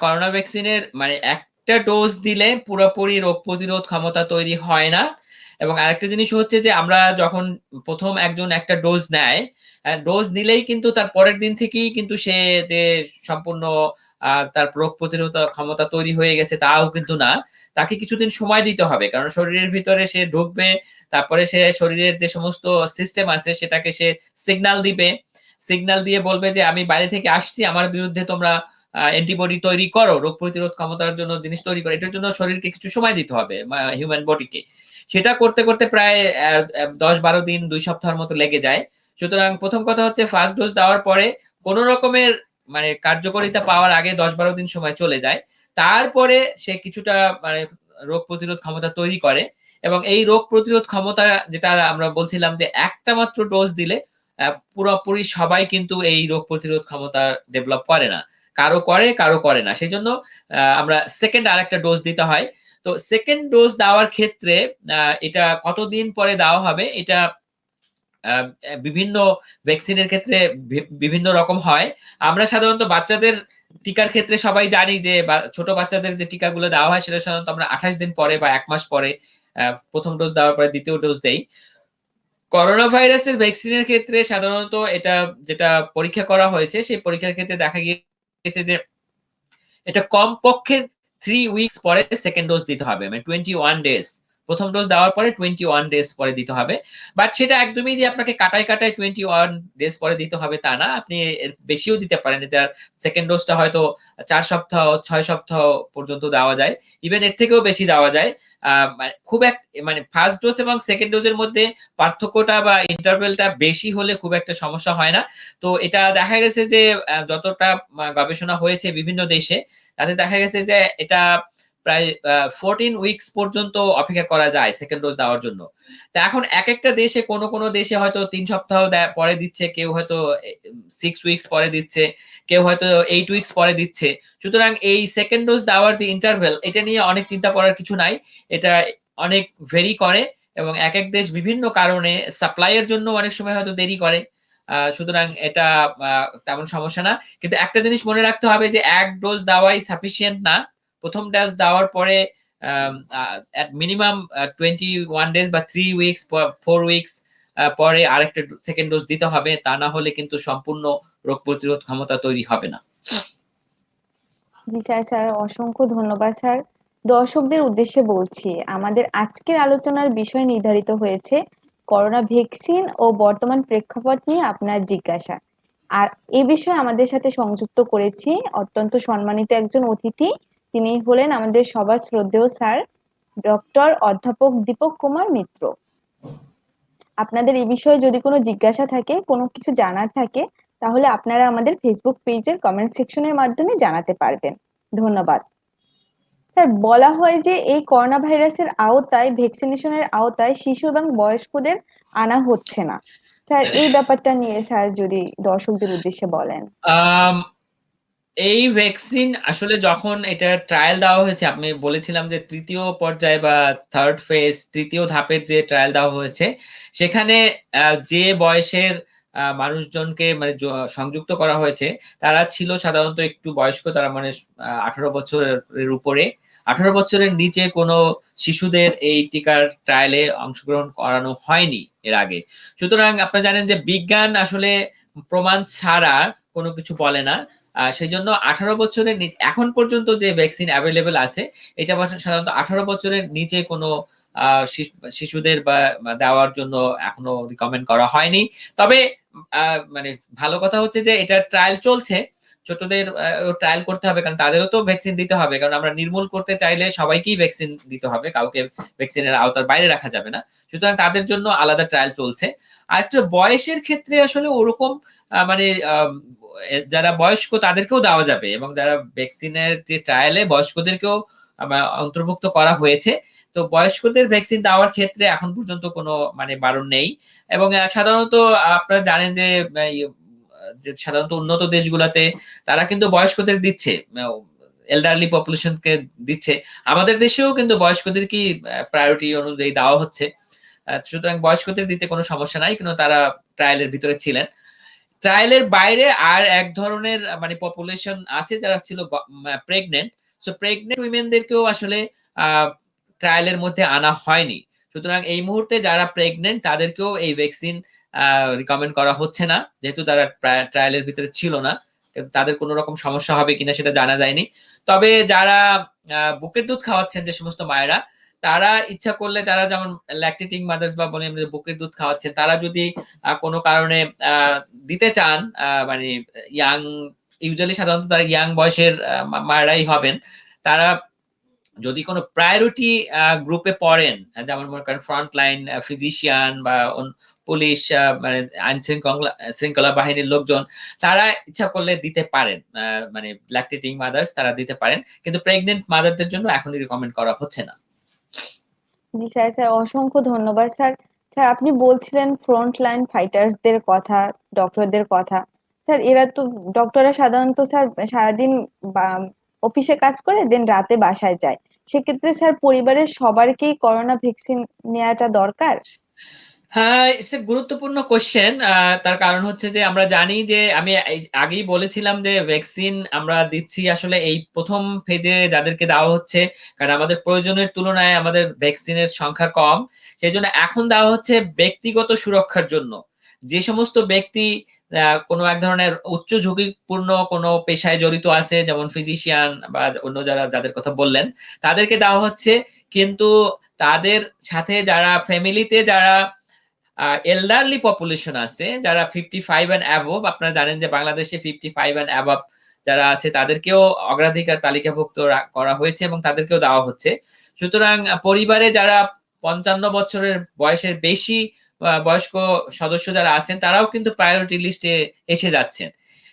করোনা ভ্যাকসিনের মানে একটা ডোজ দিলে পুরোপুরি রোগ প্রতিরোধ ক্ষমতা তৈরি হয় না। এবং আরেকটা জিনিস হচ্ছে যে আমরা যখন ১ম একজন একটা ডোজ নেয়, ডোজ নিলেই কিন্তু তার পরের দিন থেকেই কিন্তু সে যে সম্পূর্ণ তার রোগ প্রতিরোধ ক্ষমতা তৈরি হয়ে গেছে তাও কিন্তু না। তাকে কিছুদিন সময় দিতে হবে। কারণ শরীরের ভিতরে সে ঢুকবে, তারপরে সে শরীরের যে সমস্ত সিস্টেম আছে সেটাকে সে সিগনাল দিবে। সিগনাল দিয়ে বলবে যে আমি বাইরে থেকে আসছি, আমার বিরুদ্ধে তোমরা অ্যান্টিবডি তৈরি করো, রোগ প্রতিরোধ ক্ষমতার জন্য জিনিস তৈরি করো। এটার জন্য শরীরকে কিছু সময় দিতে হবে, হিউম্যান বডিকে। সেটা করতে প্রায় ১০-১২ দিন, ২ সপ্তাহের মতো লেগে যায়। সুতরাং ১ম কথা হচ্ছে ফার্স্ট ডোজ দেওয়ার পরে কোন রকমের মানে কার্যকারিতা পাওয়ার আগে ১০-১২ দিন সময় চলে যায়। তারপরে সে কিছুটা মানে রোগ প্রতিরোধ ক্ষমতা তৈরি করে, এবং এই রোগ প্রতিরোধ ক্ষমতা যেটা আমরা বলছিলাম যে একটা মাত্র ডোজ দিলে পুরোপুরি সবাই কিন্তু এই রোগ প্রতিরোধ ক্ষমতা ডেভেলপ করে না। কারো করে, কারো করে না। সেজন্য আমরা সেকেন্ড আরেকটা ডোজ দিতে হয়। তো সেকেন্ড ডোজ দেওয়ার ক্ষেত্রে আ এটা কতদিন পরে দেওয়া হবে, এটা আ বিভিন্ন ভ্যাকসিনের ক্ষেত্রে বিভিন্ন রকম হয়। আমরা সাধারণত বাচ্চাদের টিকার ক্ষেত্রে সবাই জানি যে ছোট বাচ্চাদের যে টিকাগুলো দেওয়া হয় সেটা সাধারণত আমরা ২৮ দিন পরে বা ১ মাস পরে ১ম ডোজ দেওয়ার পরে ২য় ডোজ দেই। করোনা ভাইরাসের ভ্যাকসিনের ক্ষেত্রে সাধারণত এটা যেটা পরীক্ষা করা হয়েছে, সেই পরীক্ষার ক্ষেত্রে দেখা গিয়েছে যে এটা কমপক্ষে ৩ উইকস পরে সেকেন্ড ডোজ দিতে হবে। মানে 21 ডেজ। ১ম ডোজ দেওয়ার পরে 21 ডেজ পরে দিতে হবে। বাট সেটা একদমই যে আপনাকে কাটায় 21 ডেজ পরে দিতে হবে তা না। আপনি এর বেশিও দিতে পারেন। এটার সেকেন্ড ডোজটা হয়তো ৪ সপ্তাহ, ৬ সপ্তাহ পর্যন্ত দেওয়া যায়। ইভেন এর থেকেও বেশি দেওয়া যায়। মানে খুব মানে ফার্স্ট ডোজ এবং সেকেন্ড ডোজের মধ্যে পার্থক্যটা বা ইন্টারভ্যালটা বেশি হলে খুব একটা সমস্যা হয় না। তো এটা দেখা গেছে যে যতটা গবেষণা হয়েছে বিভিন্ন দেশে, তাতে দেখা গেছে যে এটা প্রায় 14 উইকস পর্যন্ত অপেক্ষা করা যায় সেকেন্ড ডোজ দেওয়ার জন্য। তো এখন একেকটা দেশে কোন দেশে হয়তো ৩ সপ্তাহ পরে দিচ্ছে, কেউ হয়তো 6 উইকস পরে দিচ্ছে, কেউ হয়তো 8 উইকস পরে দিচ্ছে। সুতরাং এই সেকেন্ড ডোজ দেওয়ার যে ইন্টারভ্যাল, এটা নিয়ে অনেক চিন্তা করার কিছু নাই। এটা অনেক ভেরি করে, এবং একেক দেশ বিভিন্ন কারণে সাপ্লাই এর জন্য অনেক সময় হয়তো দেরি করে। সুতরাং এটা আ তেমন সমস্যা না। কিন্তু একটা জিনিস মনে রাখতে হবে যে ১ ডোজ দেওয়াই সাফিসিয়েন্ট না। ১ম ডোজ দেওয়ার পরে আম আ এট মিনিমাম 21 ডেজ বা ৩ উইকস ৪ উইকস পরে আরেকটা সেকেন্ড ডোজ দিতে হবে। তা না হলে কিন্তু সম্পূর্ণ রোগ প্রতিরোধ ক্ষমতা তৈরি হবে না। জি স্যার, স্যার অসংখ্য ধন্যবাদ স্যার। দর্শকদের উদ্দেশ্যে বলছি, আমাদের আজকের আলোচনার বিষয় নির্ধারিত হয়েছে করোনা ভ্যাকসিন ও বর্তমান প্রেক্ষাপট নিয়ে আপনার জিজ্ঞাসা। আর এ বিষয়ে আমাদের সাথে সংযুক্ত করেছি অত্যন্ত সম্মানিত একজন অতিথি। তিনি হলেন আমাদের সবার শ্রদ্ধেয় স্যার ডক্টর অধ্যাপক দীপক কুমার মিত্র। আপনাদের এই বিষয়ে যদি কোনো জিজ্ঞাসা থাকে, কোনো কিছু জানার থাকে, তাহলে আপনারা আমাদের ফেসবুক পেজের কমেন্ট সেকশনের মাধ্যমে জানাতে পারবেন। ধন্যবাদ। স্যার, বলা হয় যে এই করোনা ভাইরাসের আওতায়, ভ্যাকসিনেশনের আওতায় শিশু এবং বয়স্কদের আনা হচ্ছে না। স্যার, এই ব্যাপারটা নিয়ে স্যার যদি দর্শকদের উদ্দেশ্যে বলেন। আম এই ভ্যাকসিন আসলে যখন এটা ট্রায়াল দেওয়া হয়েছে, আমি বলেছিলাম যে ৩য় পর্যায়ে বা 3rd ফেজ ৩য় ধাপের যে ট্রায়াল দেওয়া হয়েছে, সেখানে যে বয়সের মানুষজনকে মানে সংযুক্ত করা হয়েছে, তারা ছিল সাধারণত একটু বয়স্ক। তারা মানে ১৮ বছরের উপরে। ১৮ বছরের নিচে কোনো শিশুদের এই টিকার ট্রায়ালে অংশগ্রহণ করানো হয়নি এর আগে। সুতরাং আপনারা জানেন যে বিজ্ঞান আসলে প্রমাণ ছাড়া কোনো কিছু বলে না। সেজন্য ১৮ বছরের এখন পর্যন্ত যে ভ্যাকসিন এভেইলেবল আছে, এটা সাধারণত ১৮ বছরের নিচে কোনো আ শিশুদের বা দেওয়ার জন্য এখনো রিকমেন্ড করা হয়নি। তবে আ মানে ভালো কথা হচ্ছে যে এটার ট্রায়াল চলছে। ছোটদের ট্রায়াল করতে হবে, কারণ তাদেরও তো ভ্যাকসিন দিতে হবে। কারণ আমরা নির্মূল করতে চাইলে সবাইকেই ভ্যাকসিন দিতে হবে। কাউকে ভ্যাকসিনের আওতার বাইরে রাখা যাবে না। সুতরাং তাদের জন্য আলাদা ট্রায়াল চলছে। আরেকটা বয়সের ক্ষেত্রে আসলে ওরকম মানে যারা বয়স্ক তাদেরকেও দেওয়া যাবে, এবং যারা ভ্যাকসিনের যে ট্রায়ালে বয়স্কদেরকেও অন্তর্ভুক্ত করা হয়েছে। তো বয়স্কদের ভ্যাকসিন দেওয়ার ক্ষেত্রে এখন পর্যন্ত কোনো মানে বারণ নেই। এবং সাধারণত আপনারা জানেন যে যে সাধারণত উন্নত দেশগুলাতে তারা কিন্তু বয়স্কদের দিচ্ছে। এল্ডারলি পপুলেশনকে দিচ্ছে। আমাদের দেশেও কিন্তু বয়স্কদেরকেই প্রায়োরিটি অনুযায়ী দেওয়া হচ্ছে। সুতরাং বয়স্কদের দিতে কোনো সমস্যা নাই। কিন্তু তারা ট্রায়ালের ভিতরে ছিলেন। ট্রায়ালের বাইরে আর এক ধরনের মানে পপুলেশন আছে যারা ছিল প্রেগন্যান্ট। সো প্রেগন্যান্ট উইমেন দেরকেও আসলে আ ট্রায়ালের মধ্যে আনা হয়নি। সুতরাং এই মুহূর্তে যারা প্রেগন্যান্ট তাদেরকেও এই ভ্যাকসিন রিকমেন্ড করা হচ্ছে না। যেহেতু তারা ট্রায়ালের ভিতরে ছিল না। কিন্তু তাদের কোন রকম সমস্যা হবে কিনা সেটা জানা যায়নি। তবে যারা বুকের দুধ খাওয়াচ্ছেন যে সমস্ত মায়েরা, তারা ইচ্ছা করলে তারা যেমন ল্যাকটেটিং মাদার্স বা বলি আমরা যে বুকের দুধ খাওয়াচ্ছেন, তারা যদি কোনো কারণে আ দিতে চান মানে ইয়াং ইউজুয়ালি সাধারণত তারা ইয়াং বয়সের মায়েরাই হবেন। তারা যদি কোনো প্রায়োরিটি গ্রুপে পড়েন, যেমন মনে করেন ফ্রন্ট লাইন ফিজিশিয়ান বা পুলিশ মানে আইন শৃঙ্খলা বাহিনীর লোকজন, তারা ইচ্ছা করলে দিতে পারেন। মানে ল্যাকটেটিং মাদার্স তারা দিতে পারেন। কিন্তু প্রেগন্যান্ট মাদারদের জন্য এখনই রিকমেন্ড করা হচ্ছে না। জি স্যার, স্যার অসংখ্য ধন্যবাদ স্যার। স্যার, আপনি বলছিলেন ফ্রন্ট লাইন ফাইটার্সদের কথা, ডক্টরদের কথা। স্যার, এরা তো ডক্টররা সাধারণত স্যার সারাদিন বা অফিসে কাজ করে দেন রাতে বাসায় যায়। সেক্ষেত্রে স্যার পরিবারের সবারকেই করোনা ভ্যাকসিন নেওয়াটা দরকার? হ্যাঁ, ইটস এ গুরুত্বপূর্ণ কোয়েশ্চেন। তার কারণ হচ্ছে যে আমরা জানি যে আমি আগেই বলেছিলাম যে ভ্যাকসিন আমরা দিচ্ছি আসলে এই ১ম ফেজে যাদেরকে দেওয়া হচ্ছে। কারণ আমাদের প্রয়োজনের তুলনায় আমাদের ভ্যাকসিনের সংখ্যা কম। সেজন্য এখন দেওয়া হচ্ছে ব্যক্তিগত সুরক্ষার জন্য। যে সমস্ত ব্যক্তি কোনো এক ধরনের উচ্চ ঝুঁকিপূর্ণ কোনো পেশায় জড়িত আছে, যেমন ফিজিশিয়ান বা অন্য যাদের কথা বললেন, তাদেরকে দেওয়া হচ্ছে। কিন্তু তাদের সাথে যারা ফ্যামিলিতে যারা এল্ডারলি পপুলেশন আছে, যারা 55 অ্যান্ড অ্যাবভ, আপনারা জানেন যে বাংলাদেশে 55 অ্যান্ড অ্যাবভ যারা আছে তাদেরকেও অগ্রাধিকার তালিকাভুক্ত করা হয়েছে এবং তাদেরকেও দেওয়া হচ্ছে। সুতরাং পরিবারে যারা ৫৫ বছরের বয়সের বেশি বয়স্ক সদস্য যারা আছেন, তারাও কিন্তু প্রায়োরিটি লিস্টে এসে যাচ্ছেন।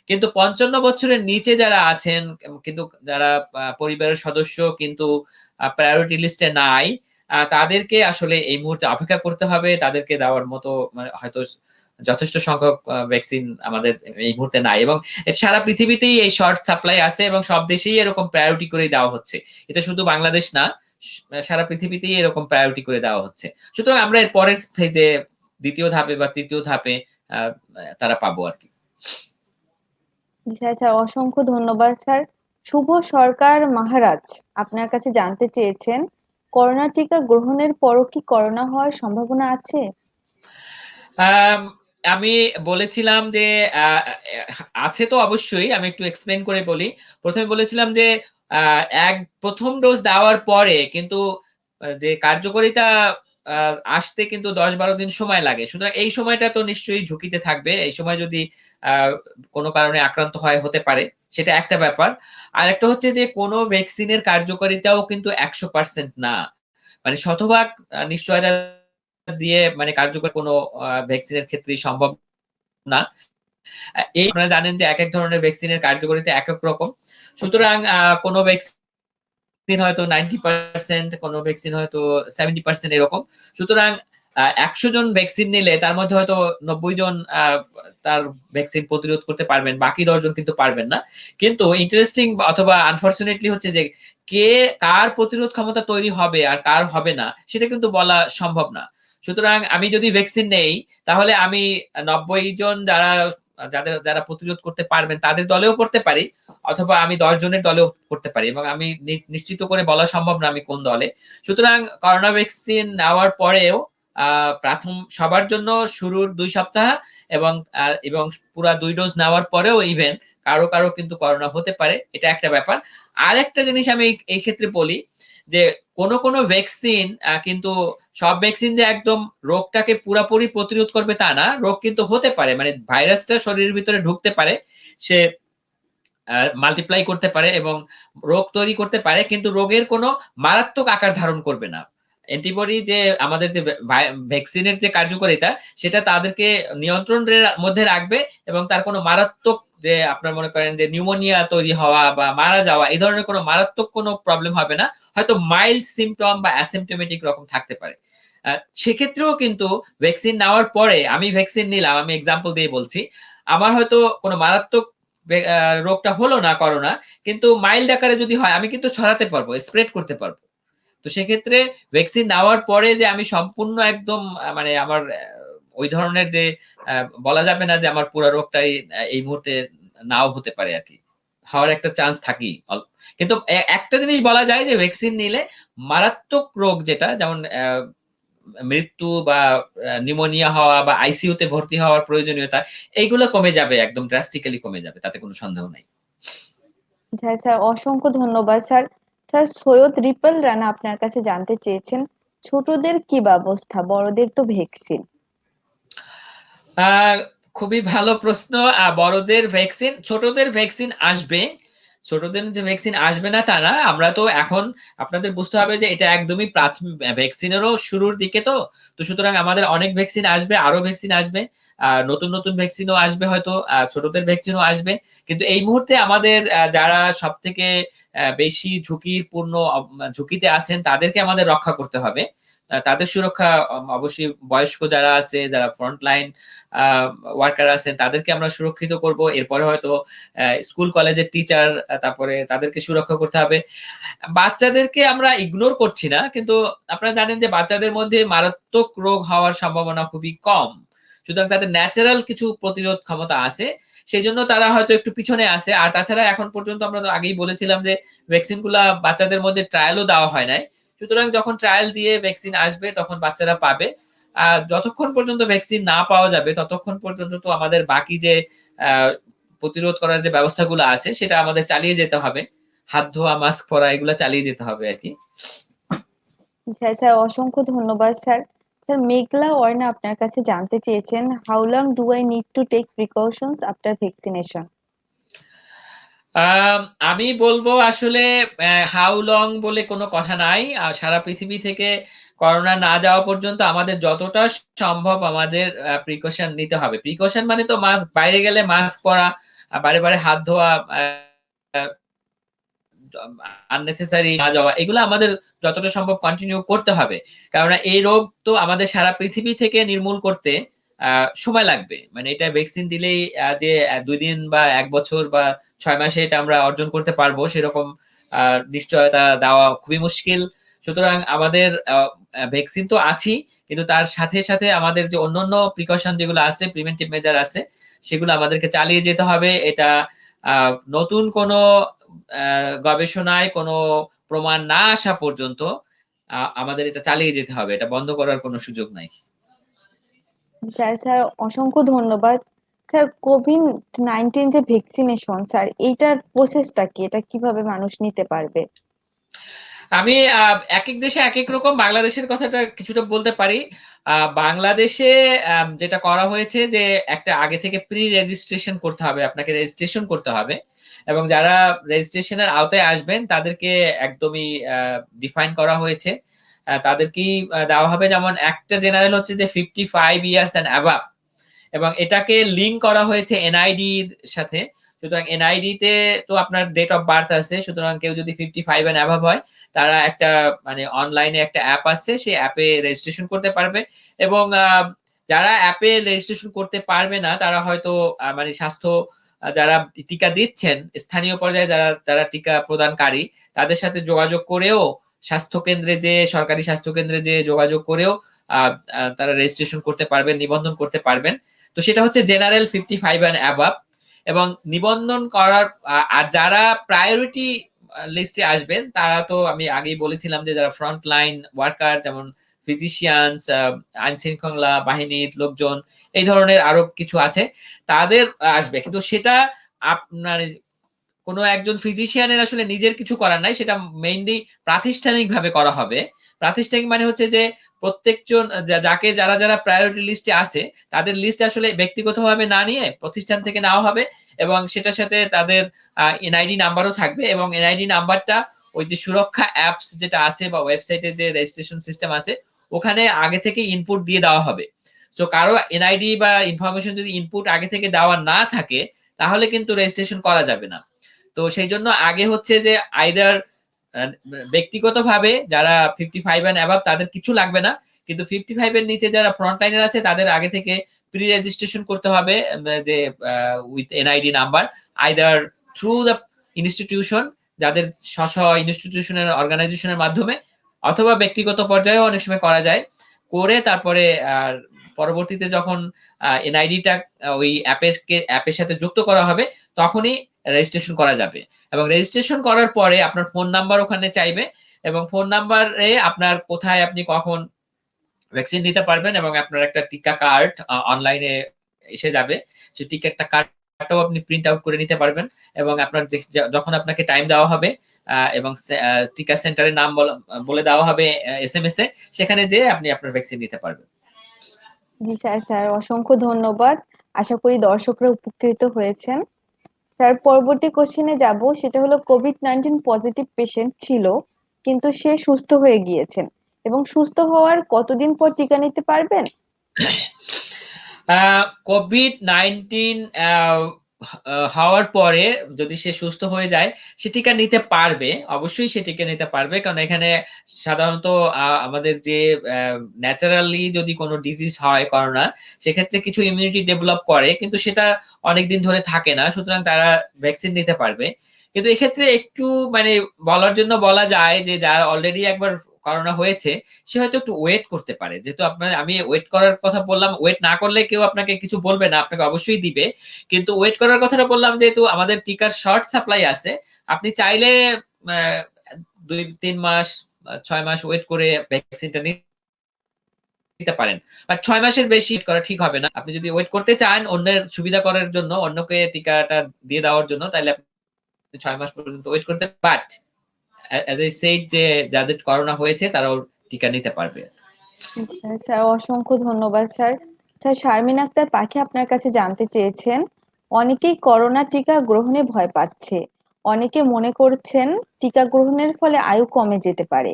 কিন্তু ৫৫ বছরের নিচে যারা আছেন, কিন্তু যারা পরিবারের সদস্য কিন্তু প্রায়োরিটি লিস্টে নাই, তাদেরকে আসলে এই মুহূর্তে অপেক্ষা করতে হবে। তাদেরকে দেওয়ার মতো মানে হয়তো যথেষ্ট সংখ্যক ভ্যাকসিন আমাদের এই মুহূর্তে নাই, এবং সারা পৃথিবীতেই এই শর্ট সাপ্লাই আছে এবং সব দেশেই এরকম প্রায়োরিটি করেই দেওয়া হচ্ছে। এটা শুধু বাংলাদেশ না, সারা পৃথিবীতেই এরকম প্রায়োরিটি করে দেওয়া হচ্ছে। সুতরাং আমরা এর পরের ফেজে ২য় ধাপে বা ৩য় ধাপে আ তারা পাবো আরকি। স্যার, স্যার অসংখ্য ধন্যবাদ স্যার। শুভ সরকার মহারাজ আপনার কাছে জানতে চেয়েছেন, করোনা টিকা গ্রহণের পরও কি করোনা হওয়ার সম্ভাবনা আছে? আম আমি বলেছিলাম যে আ আছে তো অবশ্যই। আমি একটু এক্সপ্লেইন করে বলি। ১ম এ বলেছিলাম যে আ ১ম ডোজ দেওয়ার পরে কিন্তু যে কার্যকারিতা আসতে কিন্তু 10-12 দিন সময় লাগে। সুতরাং এই সময়টা তো নিশ্চয়ই ঝুঁকিতে থাকবে। এই সময় যদি আ কোনো কারণে আক্রান্ত হতে পারে, সেটা একটা ব্যাপার। আরেকটা হচ্ছে যে কোনো ভ্যাকসিনের কার্যকারিতাও কিন্তু 100% না। মানে শতভাগ নিশ্চয়তা দিয়ে মানে কার্যকর কোনো ভ্যাকসিনের ক্ষেত্রেই সম্ভব না। এই আপনারা জানেন যে একেক ধরনের ভ্যাকসিনের কার্যকারিতা একেক রকম। সুতরাং কোনো ভ্যাকসিন হয়তো 90%, কোনো ভ্যাকসিন হয়তো 70% এরকম। সুতরাং ১০০ জন ভ্যাকসিন নিলে তার মধ্যে হয়তো ৯০ জন তার ভ্যাকসিন প্রতিরোধ করতে পারবেন। বাকি ১০ জন কিন্তু পারবেন না। কিন্তু ইন্টারেস্টিং অথবা আনফরচুনেটলি হচ্ছে যে কার প্রতিরোধ ক্ষমতা তৈরি হবে আর কার হবে না সেটা কিন্তু বলা সম্ভব না। সুতরাং আমি যদি ভ্যাকসিন নেই তাহলে আমি ৯০ জন যারা প্রতিরোধ করতে পারবেন তাদের দলেও পড়তে পারি, অথবা আমি ১০ জনের দলেও করতে পারি এবং আমি নিশ্চিত করে বলা সম্ভব না আমি কোন দলে। সুতরাং করোনা ভ্যাকসিন নেওয়ার পরেও সবার জন্য শুরুর ২ সপ্তাহ এবং এবং পুরা ২ ডোজ নেওয়ার পরেও ইভেন কারো কিন্তু করোনা হতে পারে। এটা একটা ব্যাপার। আরেকটা জিনিস আমি এই ক্ষেত্রে বলি যে কোন ভ্যাকসিন কিন্তু সব ভ্যাকসিন যে একদম রোগটাকে পুরাপুরি প্রতিরোধ করবে তা না। রোগ কিন্তু হতে পারে। মানে ভাইরাসটা শরীরের ভিতরে ঢুকতে পারে। সে মাল্টিপ্লাই করতে পারে এবং রোগ তৈরি করতে পারে, কিন্তু রোগের কোনো মারাত্মক আকার ধারণ করবে না। অ্যান্টিবডি যে আমাদের যে ভ্যাকসিনের যে কার্যকারিতা সেটা তাদেরকে নিয়ন্ত্রণের মধ্যে রাখবে এবং তার কোনো মারাত্মক যে আপনার মনে করেন যে নিউমোনিয়া তৈরি হওয়া বা মারা যাওয়া এই ধরনের কোনো মারাত্মক কোনো প্রবলেম হবে না। হয়তো মাইল্ড সিম্পটম বা অ্যাসিম্পটোমেটিক রকম থাকতে পারে। সেক্ষেত্রেও কিন্তু ভ্যাকসিন নেওয়ার পরে আমি ভ্যাকসিন নিলাম, আমি এক্সাম্পল দিয়ে বলছি। আমার হয়তো কোনো মারাত্মক রোগটা হলো না করোনা, কিন্তু মাইল্ড আকারে যদি হয় আমি কিন্তু ছড়াতে পারবো, স্প্রেড করতে পারবো। তো সেক্ষেত্রে ভ্যাকসিন নেওয়ার পরে যে আমি সম্পূর্ণ একদম মানে আমার ওই ধরনের যে বলা যাবে না যে আমার পুরা রোগটাই এই মুহূর্তে নাও হতে পারে আরকি। হওয়ার একটা চান্স থাকেই। কিন্তু একটা জিনিস বলা যায় যে ভ্যাকসিন নিলে মারাত্মক রোগ যেটা যেমন মৃত্যু বা নিউমোনিয়া হওয়া বা আইসিইউ তে ভর্তি হওয়ার প্রয়োজনীয়তা এইগুলো কমে যাবে, একদম ড্রাস্টিক্যালি কমে যাবে। তাতে কোনো সন্দেহ নাই। হ্যাঁ স্যার, অসংখ্য ধন্যবাদ sir. Sir, Syed repel Rana আপনার কাছে জানতে চেয়েছেন, ছোটদের কি ব্যবস্থা, বড়দের তো ভ্যাকসিন। আ খুবই ভালো প্রশ্ন। বড়দের ভ্যাকসিন, ছোটদের ভ্যাকসিন আসবে। ছোটদের যে ভ্যাকসিন আসবে না তা না। আমরা তো এখন আপনাদের বুঝতে হবে যে এটা একদমই প্রাথমিক ভ্যাকসিনেরও শুরুর দিকে তো। তো সুতরাং আমাদের অনেক ভ্যাকসিন আসবে, আরো ভ্যাকসিন আসবে। নতুন ভ্যাকসিনও আসবে হয়তো, ছোটদের ভ্যাকসিনও আসবে। কিন্তু এই মুহূর্তে আমাদের যারা সবথেকে বেশি ঝুঁকিপূর্ণ ঝুঁকিতে আছেন তাদেরকে আমাদের রক্ষা করতে হবে। তাদের সুরক্ষা অবশ্যই বয়স্ক যারা আছে, যারা ফ্রন্ট লাইন আ ওয়ার্কার আছেন তাদেরকে আমরা সুরক্ষিত করব। এরপরে হয়তো স্কুল কলেজের টিচার, তারপরে তাদেরকে সুরক্ষা করতে হবে। বাচ্চাদেরকে আমরা ইগনোর করছি না। কিন্তু আপনারা জানেন যে বাচ্চাদের মধ্যে মারাত্মক রোগ হওয়ার সম্ভাবনা খুবই কম। সুতরাং তাদের ন্যাচারাল কিছু প্রতিরোধ ক্ষমতা আছে। সেজন্য তারা হয়তো একটু পিছনে আছে। আর তাছাড়া এখন পর্যন্ত আমরা তো আগেই বলেছিলাম যে ভ্যাকসিন গুলা বাচ্চাদের মধ্যে ট্রায়ালও দেওয়া হয় নাই। সুতরাং যখন ট্রায়াল দিয়ে ভ্যাকসিন আসবে তখন বাচ্চারা পাবে। যতক্ষণ পর্যন্ত ভ্যাকসিন না পাওয়া যাবে ততক্ষণ পর্যন্ত তো আমাদের বাকি যে আ প্রতিরোধ করার যে ব্যবস্থাগুলো আছে সেটা আমাদের চালিয়ে যেতে হবে। হাত ধোয়া, মাস্ক পরা এগুলা চালিয়ে যেতে হবে আরকি। হ্যাঁ স্যার, অসংখ্য ধন্যবাদ স্যার। স্যার, মেঘলা ওয়ার্না আপনার কাছে জানতে চেয়েছেন, how long do I need to take precautions after vaccination. আমি বলব আসলে হাউ লং বলে কোনো কথা নাই। সারা পৃথিবী থেকে করোনা না যাওয়া পর্যন্ত আমাদের যতটা সম্ভব আমাদের প্রিকশন নিতে হবে। প্রিকশন মানে তো মাস্ক, বাইরে গেলে মাস্ক পরা, বারে হাত ধোয়া, আ আননেসেসারি না যাওয়া এগুলো আমাদের যতটা সম্ভব কন্টিনিউ করতে হবে। কেননা এই রোগ তো আমাদের সারা পৃথিবী থেকে নির্মূল করতে সময় লাগবে। মানে এটা ভ্যাকসিন দিলেই যে ২ দিন বা ১ বছর বা ৬ মাসে এটা আমরা অর্জন করতে পারবো সেরকম আ নিশ্চয়তা দেওয়া খুবই মুশকিল। সুতরাং আমাদের আ আ ভ্যাকসিন তো আছেই, কিন্তু তার সাথে আমাদের যে অন্যান্য প্রিকশন যেগুলো আছে, প্রিভেন্টিভ মেজার আছে, সেগুলো আমাদেরকে চালিয়ে যেতে হবে। এটা আ নতুন কোনো আ গবেষণায় কোনো প্রমাণ না আসা পর্যন্ত আমাদের এটা চালিয়ে যেতে হবে। এটা বন্ধ করার কোনো সুযোগ নাই। স্যার, অসংখ্য ধন্যবাদ। স্যার, কোভিড-19 যে ভ্যাকসিনেশন স্যার, এইটার প্রসেসটা কি? এটা কিভাবে মানুষ নিতে পারবে? আমি এক এক দেশে এক এক রকম, বাংলাদেশের কথাটা কিছুটা বলতে পারি। বাংলাদেশে যেটা করা হয়েছে যে একটা আগে থেকে প্রি রেজিস্ট্রেশন করতে হবে, আপনাকে রেজিস্ট্রেশন করতে হবে, এবং যারা রেজিস্ট্রেশনের আওতায় আসবেন তাদেরকে একদমই ডিফাইন করা হয়েছে। তাদেরকেই দেওয়া হবে, যেমন একটা জেনারেল হচ্ছে যে 55 ইয়ার্স অ্যান্ড অ্যাবাভ, এবং এটাকে লিঙ্ক করা হয়েছে এনআইডির সাথে। সুতরাং এনআইডি তে তো আপনার ডেট অফ বার্থ আছে, সুতরাং কেউ যদি 55 এন্ড অ্যাভাব হয় তারা একটা মানে অনলাইনে একটা অ্যাপ আছে, সেই অ্যাপে রেজিস্ট্রেশন করতে পারবে। এবং যারা অ্যাপে রেজিস্ট্রেশন করতে পারবে না তারা হয়তো মানে স্বাস্থ্য যারা টিকা দিচ্ছেন স্থানীয় পর্যায়ে, যারা যারা টিকা প্রদানকারী, তাদের সাথে যোগাযোগ করেও স্বাস্থ্য কেন্দ্রে যে সরকারি স্বাস্থ্য কেন্দ্রে যে যোগাযোগ করেও তারা রেজিস্ট্রেশন করতে পারবেন, নিবন্ধন করতে পারবেন। তো সেটা হচ্ছে জেনারেল 55 এন্ড অ্যাবাভ। এবং নিবন্ধন করার আর যারা প্রায়োরিটি লিস্টে আসবেন তারা তো আমি আগেই বলেছিলাম যে যারা ফ্রন্ট লাইন ওয়ার্কার, যেমন ফিজিশিয়ানস, আইন শৃঙ্খলা বাহিনীর লোকজন, এই ধরনের আরো কিছু আছে, তাদের আসবে। কিন্তু সেটা আপনার কোনো একজন ফিজিশিয়ানের আসলে নিজের কিছু করার নাই, সেটা মেইনলি প্রাতিষ্ঠানিক ভাবে করা হবে। প্রাতিষ্ঠানিক মানে হচ্ছে যে প্রত্যেকজন যাকে যারা যারা প্রায়োরিটি লিস্টে আছে তাদের লিস্ট আসলে ব্যক্তিগতভাবে না নিয়ে প্রতিষ্ঠান থেকে নেওয়া হবে, এবং সেটার সাথে তাদের এনআইডি নাম্বারও থাকবে, এবং এনআইডি নাম্বারটা ওই যে সুরক্ষা অ্যাপস যেটা আছে বা ওয়েবসাইটে যে রেজিস্ট্রেশন সিস্টেম আছে ওখানে আগে থেকে ইনপুট দিয়ে দেওয়া হবে। সো কারো এনআইডি বা ইনফরমেশন যদি ইনপুট আগে থেকে দেওয়া না থাকে তাহলে কিন্তু রেজিস্ট্রেশন করা যাবে না। তো সেই জন্য আগে হচ্ছে যে আইদার ব্যক্তিগতভাবে যারা 55 এন্ড অ্যাবাভ তাদের কিছু লাগবে না, কিন্তু 55 এর নিচে যারা ফ্রন্ট লাইনার আছে তাদের আগে থেকে প্রি রেজিস্ট্রেশন করতে হবে, যে with NID number, either through the institution, যাদের স্ব ইনস্টিটিউশনের অর্গানাইজেশনের মাধ্যমে, অথবা ব্যক্তিগত পর্যায়েও অনেক সময় করা যায়। করে তারপরে পরবর্তীতে যখন এনআইডিটা ওই অ্যাপের সাথে যুক্ত করা হবে তখনই রেজিস্ট্রেশন করা যাবে। এবং রেজিস্ট্রেশন করার পরে আপনার ফোন নাম্বার ওখানে চাইবে, এবং ফোন নাম্বারে আপনার কোথায় আপনি কখন ভ্যাকসিন নিতে পারবেন, এবং আপনার একটা টিকা কার্ড অনলাইনে এসে যাবে, সেই টিকা কার্ডটাও আপনি প্রিন্ট আউট করে নিতে পারবেন। এবং আপনার যখন আপনাকে টাইম দেওয়া হবে এবং টিকা সেন্টারের নাম বলে দেওয়া হবে এসএমএস এ, সেখানে যেয়ে আপনি আপনার ভ্যাকসিন নিতে পারবেন। জি স্যার, স্যার অসংখ্য ধন্যবাদ। আশা করি দর্শকরা উপকৃত হয়েছেন। স্যার পরবর্তী কোশ্চেনে যাব, সেটা হলো কোভিড-19 পজিটিভ পেশেন্ট ছিল কিন্তু সে সুস্থ হয়ে গিয়েছেন এবং সুস্থ হওয়ার কতদিন পর টিকা নিতে পারবেন? কোভিড-19 হওয়ার পরে যদি সে সুস্থ হয়ে যায় সে টিকা নিতে পারবে, অবশ্যই সে টিকা নিতে পারবে। কারণ এখানে সাধারণত আমাদের যে ন্যাচারালি যদি কোনো ডিজিজ হয় করোনা, সেক্ষেত্রে কিছু ইমিউনিটি ডেভেলপ করে কিন্তু সেটা অনেকদিন ধরে থাকে না, সুতরাং তারা ভ্যাকসিন নিতে পারবে। কিন্তু এক্ষেত্রে একটু মানে বলার জন্য বলা যায় যে যার অলরেডি একবার করোনা হয়েছে সে হয়তো একটু ওয়েট করতে পারে। যেহেতু আপনার আমি ওয়েট করার কথা বললাম, ওয়েট না করলে কেউ আপনাকে কিছু বলবে না, আপনাকে অবশ্যই দিবে। কিন্তু ওয়েট করার কথাটা বললাম যেহেতু আমাদের টিকার শর্ট সাপ্লাই আছে, আপনি চাইলে 2-3 মাস 6 মাস ওয়েট করে ভ্যাকসিনটা নিতে পারেন। বাট 6 মাসের বেশি ওয়েট করা ঠিক হবে না। আপনি যদি ওয়েট করতে চান অন্যের সুবিধা করার জন্য, অন্যকে টিকাটা দিয়ে দেওয়ার জন্য, তাহলে আপনি 6 মাস পর্যন্ত ওয়েট করতে, বাট অ্যাজ আই সেড যে যাদের করোনা হয়েছে তারাও টিকা নিতে পারবে। স্যার অসংখ্য ধন্যবাদ স্যার। স্যার শারমিন আক্তার পাখি আপনার কাছে জানতে চেয়েছেন, অনেকেই করোনা টিকা গ্রহণে ভয় পাচ্ছে, অনেকে মনে করছেন টিকা গ্রহণের ফলে আয়ু কমে যেতে পারে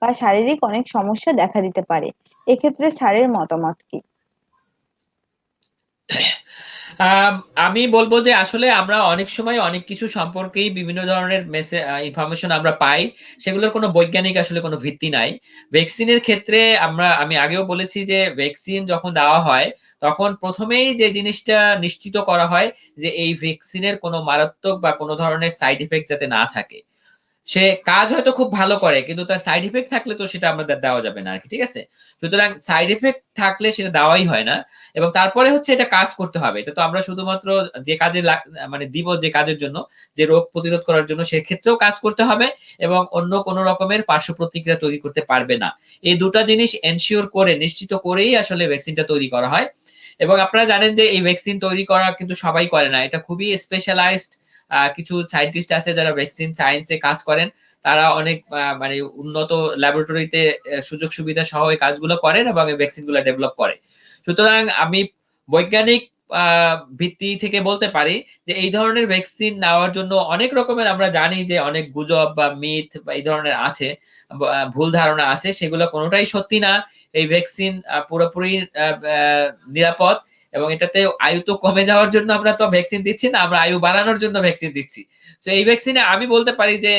বা শারীরিক অনেক সমস্যা দেখা দিতে পারে, এক্ষেত্রে স্যারের মতামত কি? আমি বলবো যে আসলে আমরা অনেক সময় অনেক কিছু সম্পর্কেই বিভিন্ন ধরনের ইনফরমেশন আমরা পাই, সেগুলোর কোনো বৈজ্ঞানিক আসলে কোনো ভিত্তি নাই। ভ্যাকসিনের ক্ষেত্রে আমি আগেও বলেছি যে ভ্যাকসিন যখন দেওয়া হয় তখন প্রথমেই যে জিনিসটা নিশ্চিত করা হয় যে এই ভ্যাকসিনের কোনো মারাত্মক বা কোনো ধরনের সাইড ইফেক্ট যাতে না থাকে। সে কাজ হয়তো খুব ভালো করে কিন্তু তার সাইড ইফেক্ট থাকলে তো সেটা আমাদের দেওয়া যাবে না আরকি, ঠিক আছে? সুতরাং সাইড ইফেক্ট থাকলে সেটা দেওয়াই হয় না, এবং তারপরে হচ্ছে এটা কাজ করতে হবে। এটা তো আমরা শুধুমাত্র যে কাজে মানে দিব যে কাজের জন্য, যে রোগ প্রতিরোধ করার জন্য, সেক্ষেত্রেও কাজ করতে হবে, এবং অন্য কোন রকমের পার্শ্ব প্রতিক্রিয়া তৈরি করতে পারবে না। এই দুটা জিনিস এনশিওর করে নিশ্চিত করেই আসলে ভ্যাকসিনটা তৈরি করা হয়। এবং আপনারা জানেন যে এই ভ্যাকসিন তৈরি করা কিন্তু সবাই করে না, এটা খুবই স্পেশালাইজড কিছু সায়েন্টিস্ট আছে যারা ভ্যাকসিন সায়েন্সে কাজ করেন, তারা অনেক মানে উন্নত ল্যাবরেটরিতে সুযোগ সুবিধা সহ এই কাজগুলো করেন এবং এই ভ্যাকসিনগুলো ডেভেলপ করে। সুতরাং আমি বৈজ্ঞানিক ভিত্তি থেকে বলতে পারি যে এই ধরনের ভ্যাকসিন নেওয়ার জন্য অনেক রকমের আমরা জানি যে অনেক গুজব বা মিথ বা এই ধরনের আছে, ভুল ধারণা আছে, সেগুলো কোনোটাই সত্যি না। এই ভ্যাকসিন পুরোপুরি নিরাপদ এবং এটাতে আয়ু তো কমে যাওয়ার জন্য আমরা তো ভ্যাকসিন দিচ্ছি না, আমরা আয়ু বাড়ানোর জন্য ভ্যাকসিন দিচ্ছি। তো এই ভ্যাকসিনে আমি বলতে পারি যে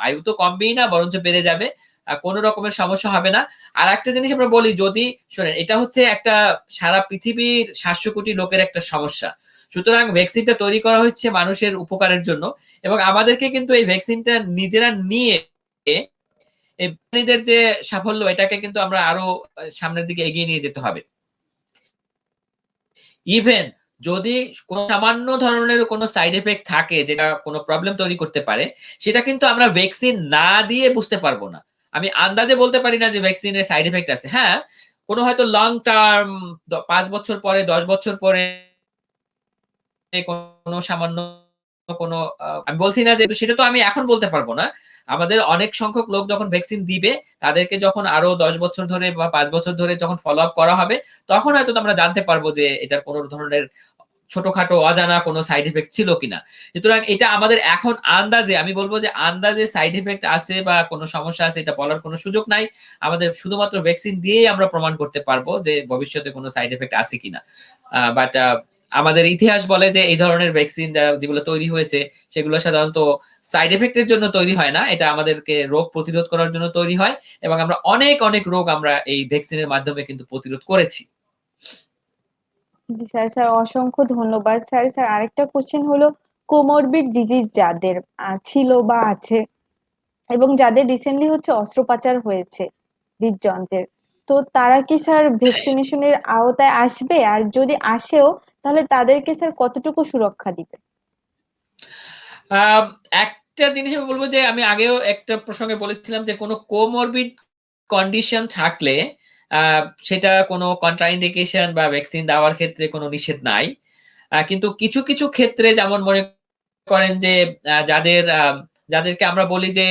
আয়ু তো কমবেই না, বরঞ্চ বেড়ে যাবে। কোন রকমের সমস্যা হবে না। আর একটা জিনিস আমরা বলি, যদি শোনেন, এটা হচ্ছে একটা সারা পৃথিবীর ৭০০ কোটি লোকের একটা সমস্যা। সুতরাং ভ্যাকসিনটা তৈরি করা হচ্ছে মানুষের উপকারের জন্য এবং আমাদেরকে কিন্তু এই ভ্যাকসিনটা নিজেরা নিয়ে এই বিজ্ঞানীদের যে সাফল্য, এটাকে কিন্তু আমরা আরো সামনের দিকে এগিয়ে নিয়ে যেতে হবে। ইভেন যদি কোন সামান্য ধরনের কোন সাইড ইফেক্ট থাকে যেটা কোন প্রবলেম তৈরি করতে পারে, সেটা কিন্তু আমরা ভ্যাকসিন না দিয়ে বুঝতে পারবো না। আমি আন্দাজে বলতে পারি না যে ভ্যাকসিনের সাইড ইফেক্ট আছে। হ্যাঁ, কোন হয়তো লং টার্ম ৫ বছর পরে, ১০ বছর পরে কোনো সামান্য কোনো আমি বলছি না যে সেটা তো আমি এখন বলতে পারব না। আমাদের অনেক সংখ্যক লোক যখন ভ্যাকসিন দিবে, তাদেরকে যখন আরো ১০ বছর ধরে বা ৫ বছর ধরে যখন ফলো আপ করা হবে, তখন হয়তো আমরা জানতে পারবো যে এটার কোন ধরনের ছোটখাটো অজানা কোনো সাইড ইফেক্ট ছিল কিনা। সুতরাং এটা আমাদের এখন আন্দাজে, আমি বলব যে আন্দাজে সাইড ইফেক্ট আছে বা কোনো সমস্যা আছে, এটা বলার কোনো সুযোগ নাই। আমাদের শুধুমাত্র ভ্যাকসিন দিয়েই আমরা প্রমাণ করতে পারবো যে ভবিষ্যতে কোনো সাইড ইফেক্ট আছে কিনা। বাট আমাদের ইতিহাস বলে যে এই ধরনের ভ্যাকসিন যেগুলো তৈরি হয়েছে, সেগুলো সাধারণত সাইড ইফেক্ট এর জন্য তৈরি হয় না। এটা আমাদেরকে রোগ প্রতিরোধ করার জন্য তৈরি হয় এবং আমরা অনেক, অনেক রোগ আমরা এই ভ্যাকসিনের মাধ্যমে কিন্তু প্রতিরোধ করেছি। জি স্যার, অসংখ্য ধন্যবাদ। স্যার আরেকটা কোশ্চেন হলো, কোমরবিড ডিজিজ যাদের ছিল বা আছে এবং যাদের রিসেন্টলি হচ্ছে অস্ত্রোপচার হয়েছে হৃদযন্ত্রের, তো তারা কি স্যার ভ্যাকসিনেশনের আওতায় আসবে? আর যদি আসেও, তাহলে তাদেরকে স্যার কতটুকু সুরক্ষা দিবে? আম একটা জিনিস আমি বলব যে আমি আগেও একটা প্রসঙ্গে বলেছিলাম যে কোন কোমরবিড কন্ডিশন থাকলে আ সেটা কোন কন্ট্রাইন্ডিকেশন বা ভ্যাকসিন দেওয়ার ক্ষেত্রে কোন নিষেধ নাই। কিন্তু কিছু, কিছু ক্ষেত্রে যেমন মনে করেন যে যাদেরকে আমরা বলি যে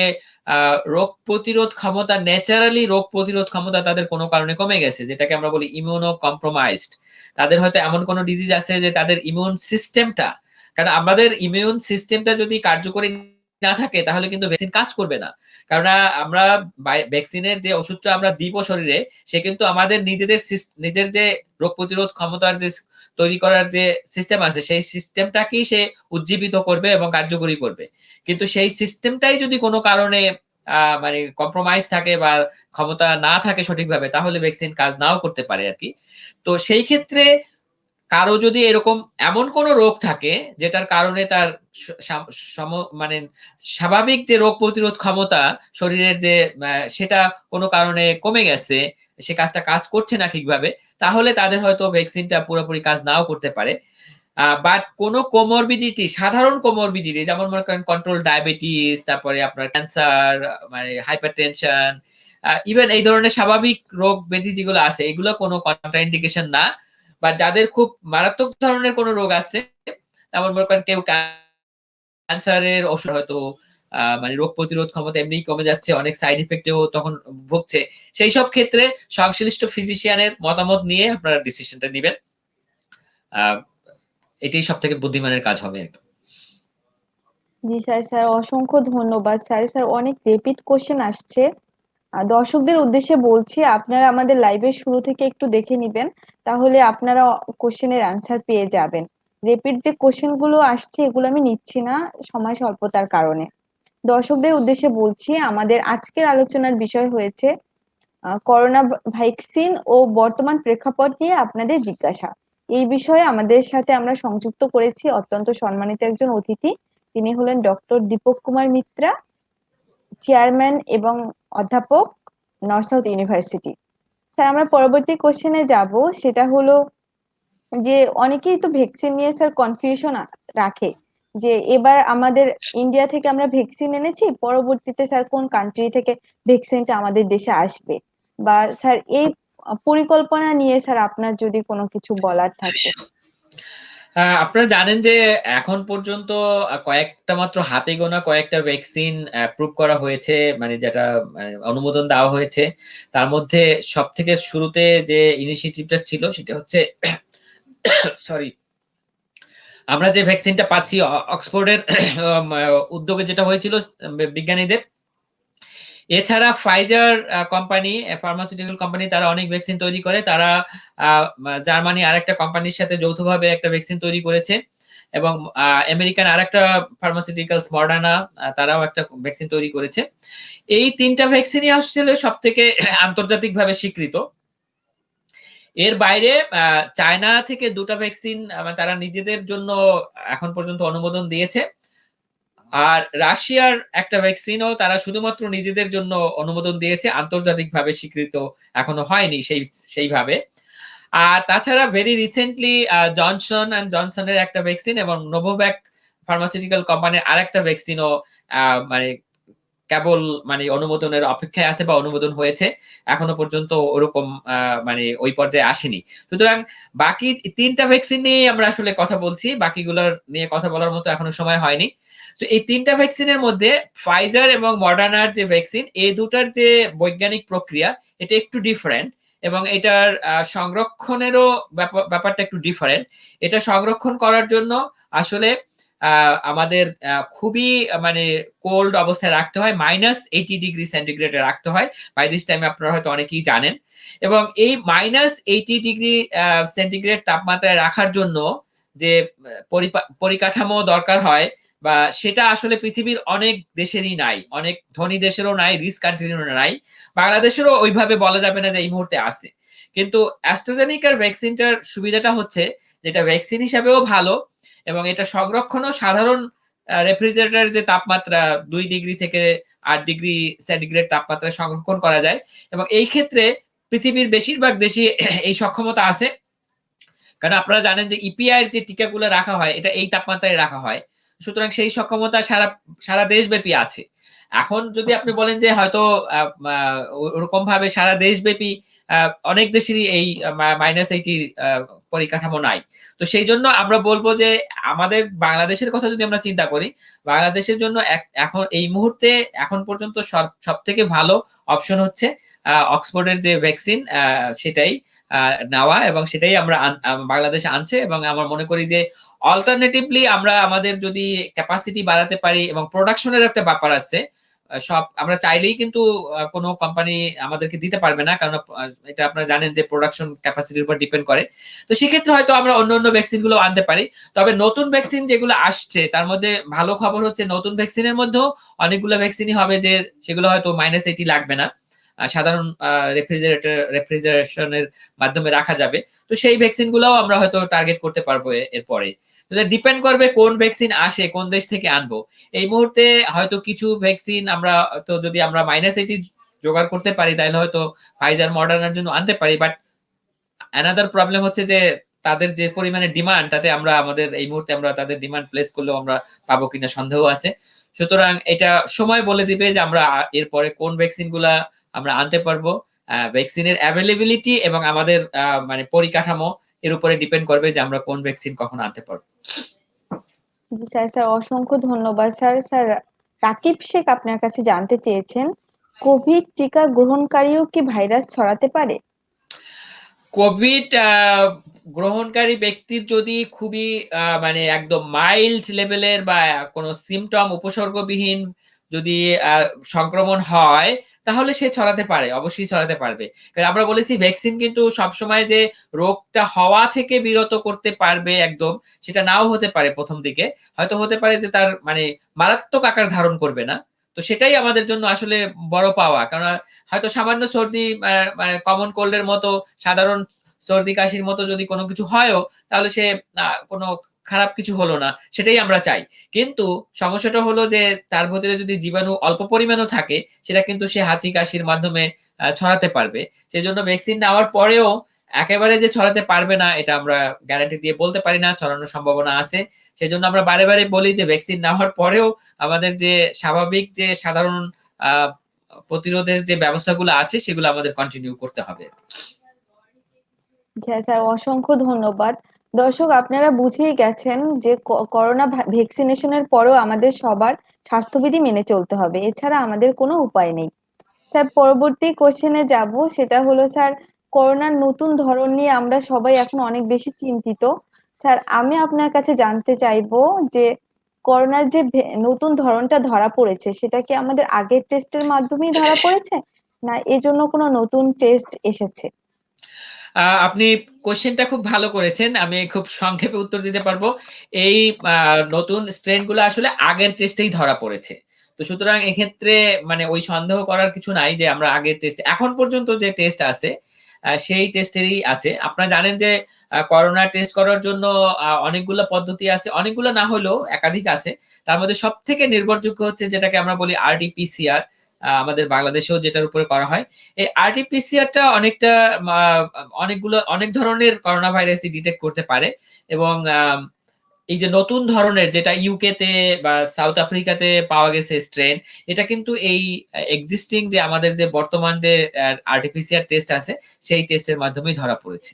আ রোগ প্রতিরোধ ক্ষমতা, ন্যাচারালি রোগ প্রতিরোধ ক্ষমতা তাদের কোন কারণে কমে গেছে, যেটাকে আমরা বলি ইমিউনো কম্প্রোমাইজড। তাদের হয়তো এমন কোন ডিজিজ আছে যে তাদের ইমিউন সিস্টেমটা, কারণ আমাদের ইমিউন সিস্টেমটা যদি কার্যকরী না থাকে তাহলে কিন্তু ভ্যাকসিন কাজ করবে না। কেননা আমরা ভ্যাকসিনের যে ওষুধটা আমরা দিব শরীরে, সে কিন্তু আমাদের নিজের যে রোগ প্রতিরোধ ক্ষমতার যে তৈরি করার যে সিস্টেম আছে, সেই সিস্টেমটাকেই সে উজ্জীবিত করবে এবং কার্যকরী করবে। কিন্তু সেই সিস্টেমটাই যদি কোনো কারণে মানে কম্প্রোমাইজ থাকে বা ক্ষমতা না থাকে সঠিকভাবে, তাহলে ভ্যাকসিন কাজ নাও করতে পারে আরকি। তো সেই ক্ষেত্রে কারো যদি এরকম এমন কোন রোগ থাকে যেটার কারণে তার স সাম সম মানে স্বাভাবিক যে রোগ প্রতিরোধ ক্ষমতা শরীরের যে সেটা কোন কারণে কমে গেছে, সে কাজ করছে না ঠিকভাবে, তাহলে তাদের হয়তো ভ্যাকসিনটা পুরোপুরি কাজ নাও করতে পারে। বাট কোন কোমরবিডিটি, সাধারণ কোমরবিডিটি যেমন মনে করেন কন্ট্রোল ডায়াবেটিস, তারপরে আপনার ক্যান্সার, মানে হাইপারটেনশন, ইভেন এই ধরনের স্বাভাবিক রোগ ব্যাধি যেগুলো আছে, এগুলো কোনো কন্ট্রাইন্ডিকেশন না। বা যাদের খুব মারাত্মক ধরনের কোন রোগ আছে, যেমন মনে করেন কেউ ক্যান্সারের ওষুধ হয়তো মানে রোগ প্রতিরোধ ক্ষমতা এমনিই কমে যাচ্ছে, অনেক সাইড ইফেক্টেও তখন ভুগছে। সেইসব ক্ষেত্রে সংশ্লিষ্ট ফিজিশিয়ানের মতামত নিয়ে আপনারা ডিসিশনটা নিবেন। আ এটাই সবথেকে বুদ্ধিমানের কাজ হবে আরকি। জি স্যার, অসংখ্য ধন্যবাদ। স্যার অনেক রিপিট কোশ্চেন আসছে। দর্শকদের উদ্দেশ্যে বলছি, আপনারা আমাদের লাইভের শুরু থেকে একটু দেখে নিবেন, তাহলে আপনারা কোশ্চেনের অ্যান্সার পেয়ে যাবেন। রিপিট যে কোশ্চেন গুলো আসছে, এগুলো আমি নিচ্ছি না সময় স্বল্পতার কারণে। দর্শকদের উদ্দেশ্যে বলছি, আমাদের আজকের আলোচনার বিষয় হয়েছে করোনা ভ্যাকসিন ও বর্তমান প্রেক্ষাপট নিয়ে আপনাদের জিজ্ঞাসা। এই বিষয়ে আমাদের সাথে আমরা সংযুক্ত করেছি অত্যন্ত সম্মানিত একজন অতিথি। তিনি হলেন ডক্টর দীপক কুমার মিত্রা, চেয়ারম্যান এবং অধ্যাপক নর্থ সাউথ ইউনিভার্সিটি। স্যার, আমরা পরবর্তী কোশ্চেনে যাব। সেটা হলো যে অনেকেই তো ভ্যাকসিন নিয়ে স্যার কনফিউশন রাখে, যে এবার আমাদের ইন্ডিয়া থেকে আমরা ভ্যাকসিন এনেছি, পরবর্তীতে স্যার কোন কান্ট্রি থেকে ভ্যাকসিনটা আমাদের দেশে আসবে, বা স্যার এই পরিকল্পনা নিয়ে স্যার আপনার যদি কোনো কিছু বলার থাকে। আপনারা জানেন যে এখন পর্যন্ত কয়েকটা মাত্র হাতে গোনা কয়েকটা ভ্যাকসিন অ্যাপ্রুভ করা হয়েছে, মানে যেটা মানে অনুমোদন দেওয়া হয়েছে। তার মধ্যে সবথেকে শুরুতে যে ইনিশিয়েটিভটা ছিল সেটা হচ্ছে সরি, আমরা যে ভ্যাকসিনটা পাচ্ছি অক্সফোর্ডের উদ্যোগে যেটা হয়েছিল বিজ্ঞানীদের। এছাড়া ফাইজার কোম্পানি, ফার্মাসিউটিক্যাল কোম্পানি, তারা অনেক ভ্যাকসিন তৈরি করে। তারা জার্মানি আরেকটা কোম্পানির সাথে যৌথভাবে একটা ভ্যাকসিন তৈরি করেছে, এবং আমেরিকান আরেকটা ফার্মাসিউটিক্যালস মডার্না, তারাও একটা ভ্যাকসিন তৈরি করেছে। এই ৩টা ভ্যাকসিনই আসলে সবথেকে আন্তর্জাতিকভাবে স্বীকৃত। এর বাইরে চায়না থেকে ২টা ভ্যাকসিন তারা নিজেদের জন্য এখন পর্যন্ত অনুমোদন দিয়েছে। আর রাশিয়ার একটা ভ্যাকসিনও তারা শুধুমাত্র নিজেদের জন্য অনুমোদন দিয়েছে, আন্তর্জাতিকভাবে স্বীকৃত এখনো হয়নি সেইভাবে। আর তাছাড়া ভেরি রিসেন্টলি জনসন অ্যান্ড জনসনের একটা ভ্যাকসিন এবং নোভোভ্যাক ফার্মাসিউটিক্যাল কোম্পানির আরেকটা ভ্যাকসিনও মানে কেবল মানে অনুমোদনের অপেক্ষায় আছে বা অনুমোদন হয়েছে। এখনো পর্যন্ত ওরকম মানে ওই পর্যায়ে আসেনি। সুতরাং বাকি ৩টা ভ্যাকসিন নিয়ে আমরা আসলে কথা বলছি। বাকিগুলোর নিয়ে কথা বলার মতো এখনো সময় হয়নি। তো এই ৩টা ভ্যাকসিনের মধ্যে ফাইজার এবং মডার্নার যে ভ্যাকসিন, এই দুটার যে বৈজ্ঞানিক প্রক্রিয়া এটা একটু ডিফারেন্ট, এবং এটার সংরক্ষণেরও ব্যাপারটা একটু ডিফারেন্ট। এটা সংরক্ষণ করার জন্য আসলে আমাদের খুবই মানে কোল্ড অবস্থায় রাখতে হয়, -80°C রাখতে হয়। বাই দিস টাইমে আপনারা হয়তো অনেকেই জানেন। এবং এই -80°C তাপমাত্রায় রাখার জন্য যে পরিকাঠামো দরকার হয়, বা সেটা আসলে পৃথিবীর অনেক দেশেরই নাই, অনেক ধনী দেশেরও নাই, রিচ কান্ট্রিরও নাই, বাংলাদেশেরও ওইভাবে বলা যাবে না যে এই মুহূর্তে আছে। কিন্তু অ্যাস্ট্রাজেনিকার ভ্যাকসিনটার সুবিধাটা হচ্ছে যেটা ভ্যাকসিন হিসাবেও ভালো, এবং এটা সংরক্ষণও সাধারণ রেফ্রিজারেটর যে তাপমাত্রা 2 ডিগ্রি থেকে 8°C তাপমাত্রায় সংরক্ষণ করা যায়, এবং এই ক্ষেত্রে পৃথিবীর বেশিরভাগ দেশই এই সক্ষমতা আছে। কারণ আপনারা জানেন যে ইপিআই এর যে টিকাগুলো রাখা হয় এটা এই তাপমাত্রায় রাখা হয়। সুতরাং সেই সক্ষমতা সারা দেশব্যাপী আছে। এখন যদি আপনি বলেন যে হয়তো আ মা ওরকম ভাবে সারা দেশব্যাপী আ অনেক দেশেরই এই -80 পরিকাঠামো নাই। তো সেইজন্য আমরা বলব যে আমাদের বাংলাদেশের কথা যদি আমরা চিন্তা করি, বাংলাদেশের জন্য এখন এই মুহূর্তে এখন পর্যন্ত সবথেকে ভালো অপশন হচ্ছে অক্সফোর্ডের যে ভ্যাকসিন সেটাই নেওয়া, এবং সেটাই আমরা বাংলাদেশে আনছে। এবং আমার মনে করি যে অল্টারনেটিভলি আমরা আমাদের যদি ক্যাপাসিটি বাড়াতে পারি, এবং প্রোডাকশনের একটা ব্যাপার আছে। সব আমরা চাইলেই কিন্তু কোনো কোম্পানি আমাদেরকে দিতে পারবে না। কারণ এটা আপনারা জানেন যে প্রোডাকশন ক্যাপাসিটির উপর ডিপেন্ড করে। তো সেক্ষেত্রে হয়তো আমরা অন্য ভ্যাকসিন গুলো আনতে পারি। তবে নতুন ভ্যাকসিন যেগুলো আসছে তার মধ্যে ভালো খবর হচ্ছে নতুন ভ্যাকসিনের মধ্যেও অনেকগুলো ভ্যাকসিনই হবে যে সেগুলো হয়তো -80 লাগবে না। সাধারণ রেফ্রিজারেশনের মাধ্যমে রাখা যাবে। তো সেই ভ্যাকসিন গুলাও আমরা হয়তো টার্গেট করতে পারবো এরপরে। ডিপেন্ড করবে কোন ভ্যাকসিন আসে, কোন দেশ থেকে আনবো। এই মুহূর্তে হয়তো কিছু ভ্যাকসিন আমরা তো যদি আমরা -80 জোগাড় করতে পারি তাহলে হয়তো ফাইজার মডার্নার জন্য আনতে পারি। বাট অ্যানাদার প্রবলেম হচ্ছে যে তাদের যে পরিমাণে ডিমান্ড, তাতে আমরা আমাদের এই মুহূর্তে আমরা তাদের ডিমান্ড প্লেস করলেও আমরা পাবো কিনা সন্দেহ আছে। সুতরাং এটা সময় বলে দিবে যে আমরা এরপরে কোন ভ্যাকসিন গুলা আমরা আনতে পারবো। ভ্যাকসিনের অ্যাভেইলেবিলিটি এবং আমাদের মানে পরিকাঠামো এর উপরে ডিপেন্ড করবে যে আমরা কোন ভ্যাকসিন কখন আনতে পারবো। জি স্যার, অসংখ্য ধন্যবাদ স্যার। স্যার, রাকিব শেখ আপনার কাছে জানতে চেয়েছেন, কোভিড টিকা গ্রহণকারীও কি ভাইরাস ছড়াতে পারে? কোভিড গ্রহণকারী ব্যক্তির যদি খুবই মানে একদম মাইল্ড লেভেলের বা কোনো সিম্পটম উপসর্গবিহীন যদি আ সংক্রমণ হয়, তাহলে সে ছড়াতে পারে। অবশ্যই ছড়াতে পারবে। কারণ আমরা বলেছি ভ্যাকসিন কিন্তু সবসময় যে রোগটা হওয়া থেকে বিরত করতে পারবে একদম, সেটা নাও হতে পারে ১ম দিকে। হয়তো হতে পারে যে তার মানে মারাত্মক আকার ধারণ করবে না। তো সেটাই আমাদের জন্য আসলে বড় পাওয়া। কারণ হয়তো সামান্য সর্দি মানে কমন কোল্ড এর মতো, সাধারণ সর্দি কাশির মতো যদি কোনো কিছু হয়ও, তাহলে সে কোনো খারাপ কিছু হলো না। সেটাই আমরা চাই। কিন্তু সমস্যাটা হলো যে তার ভেতরে যদি জীবাণু অল্প পরিমাণও থাকে, সেটা কিন্তু সে হাঁচি কাশির মাধ্যমে ছড়াতে পারবে। সেজন্য ভ্যাকসিন নেওয়ার পরেও একেবারে যে ছড়াতে পারবে না এটা আমরা গ্যারান্টি দিয়ে বলতে পারি না। ছড়ানোর সম্ভাবনা আছে। সেজন্য আমরা বারে বলি যে ভ্যাকসিন নেওয়ার পরেও আমাদের যে স্বাভাবিক যে সাধারণ আ প্রতিরোধের যে ব্যবস্থাগুলো আছে সেগুলো আমাদের কন্টিনিউ করতে হবে। স্যার, অসংখ্য ধন্যবাদ। দর্শক, আপনারা বুঝেই গেছেন যে করোনা ভ্যাকসিনেশনের পরেও আমাদের সবার স্বাস্থ্যবিধি মেনে চলতে হবে, এছাড়া আমাদের কোনো উপায় নেই। স্যার, পরবর্তী কোশ্চেনে যাব, সেটা হলো স্যার, করোনার নতুন ধরন নিয়ে আমরা সবাই এখন অনেক বেশি চিন্তিত। স্যার, আমি আপনার কাছে জানতে চাইবো যে করোনার যে নতুন ধরনটা ধরা পড়েছে, সেটা কি আমাদের আগের টেস্টের মাধ্যমেই ধরা পড়েছে, না এজন্য কোনো নতুন টেস্ট এসেছে? আপনি কোয়েশ্চেনটা খুব ভালো করেছেন। আমি খুব সংক্ষেপে উত্তর দিতে পারবো। এই আ নতুন স্ট্রেন গুলো আসলে আগের টেস্টেই ধরা পড়েছে। তো সুতরাং এক্ষেত্রে মানে ওই সন্দেহ করার কিছু নাই যে আমরা আগের টেস্ট এখন পর্যন্ত যে টেস্ট আছে সেই টেস্টেরই আছে। আপনারা জানেন যে করোনা টেস্ট করার জন্য অনেকগুলো পদ্ধতি আছে। অনেকগুলো না হলেও একাধিক আছে। তার মধ্যে সবথেকে নির্ভরযোগ্য হচ্ছে যেটাকে আমরা বলি RT-PCR, আমাদের বাংলাদেশেও যেটার উপরে করা হয়। এই RT-PCR টা অনেকটা মা অনেক ধরনের করোনা ভাইরাসই ডিটেক্ট করতে পারে এবং এই যে নতুন ধরনের যেটা ইউকে তে বা সাউথ আফ্রিকাতে পাওয়া গেছে স্ট্রেন, এটা কিন্তু এই এক্সিস্টিং যে আমাদের যে বর্তমান যে RT-PCR টেস্ট আছে, সেই টেস্টের মাধ্যমেই ধরা পড়েছে।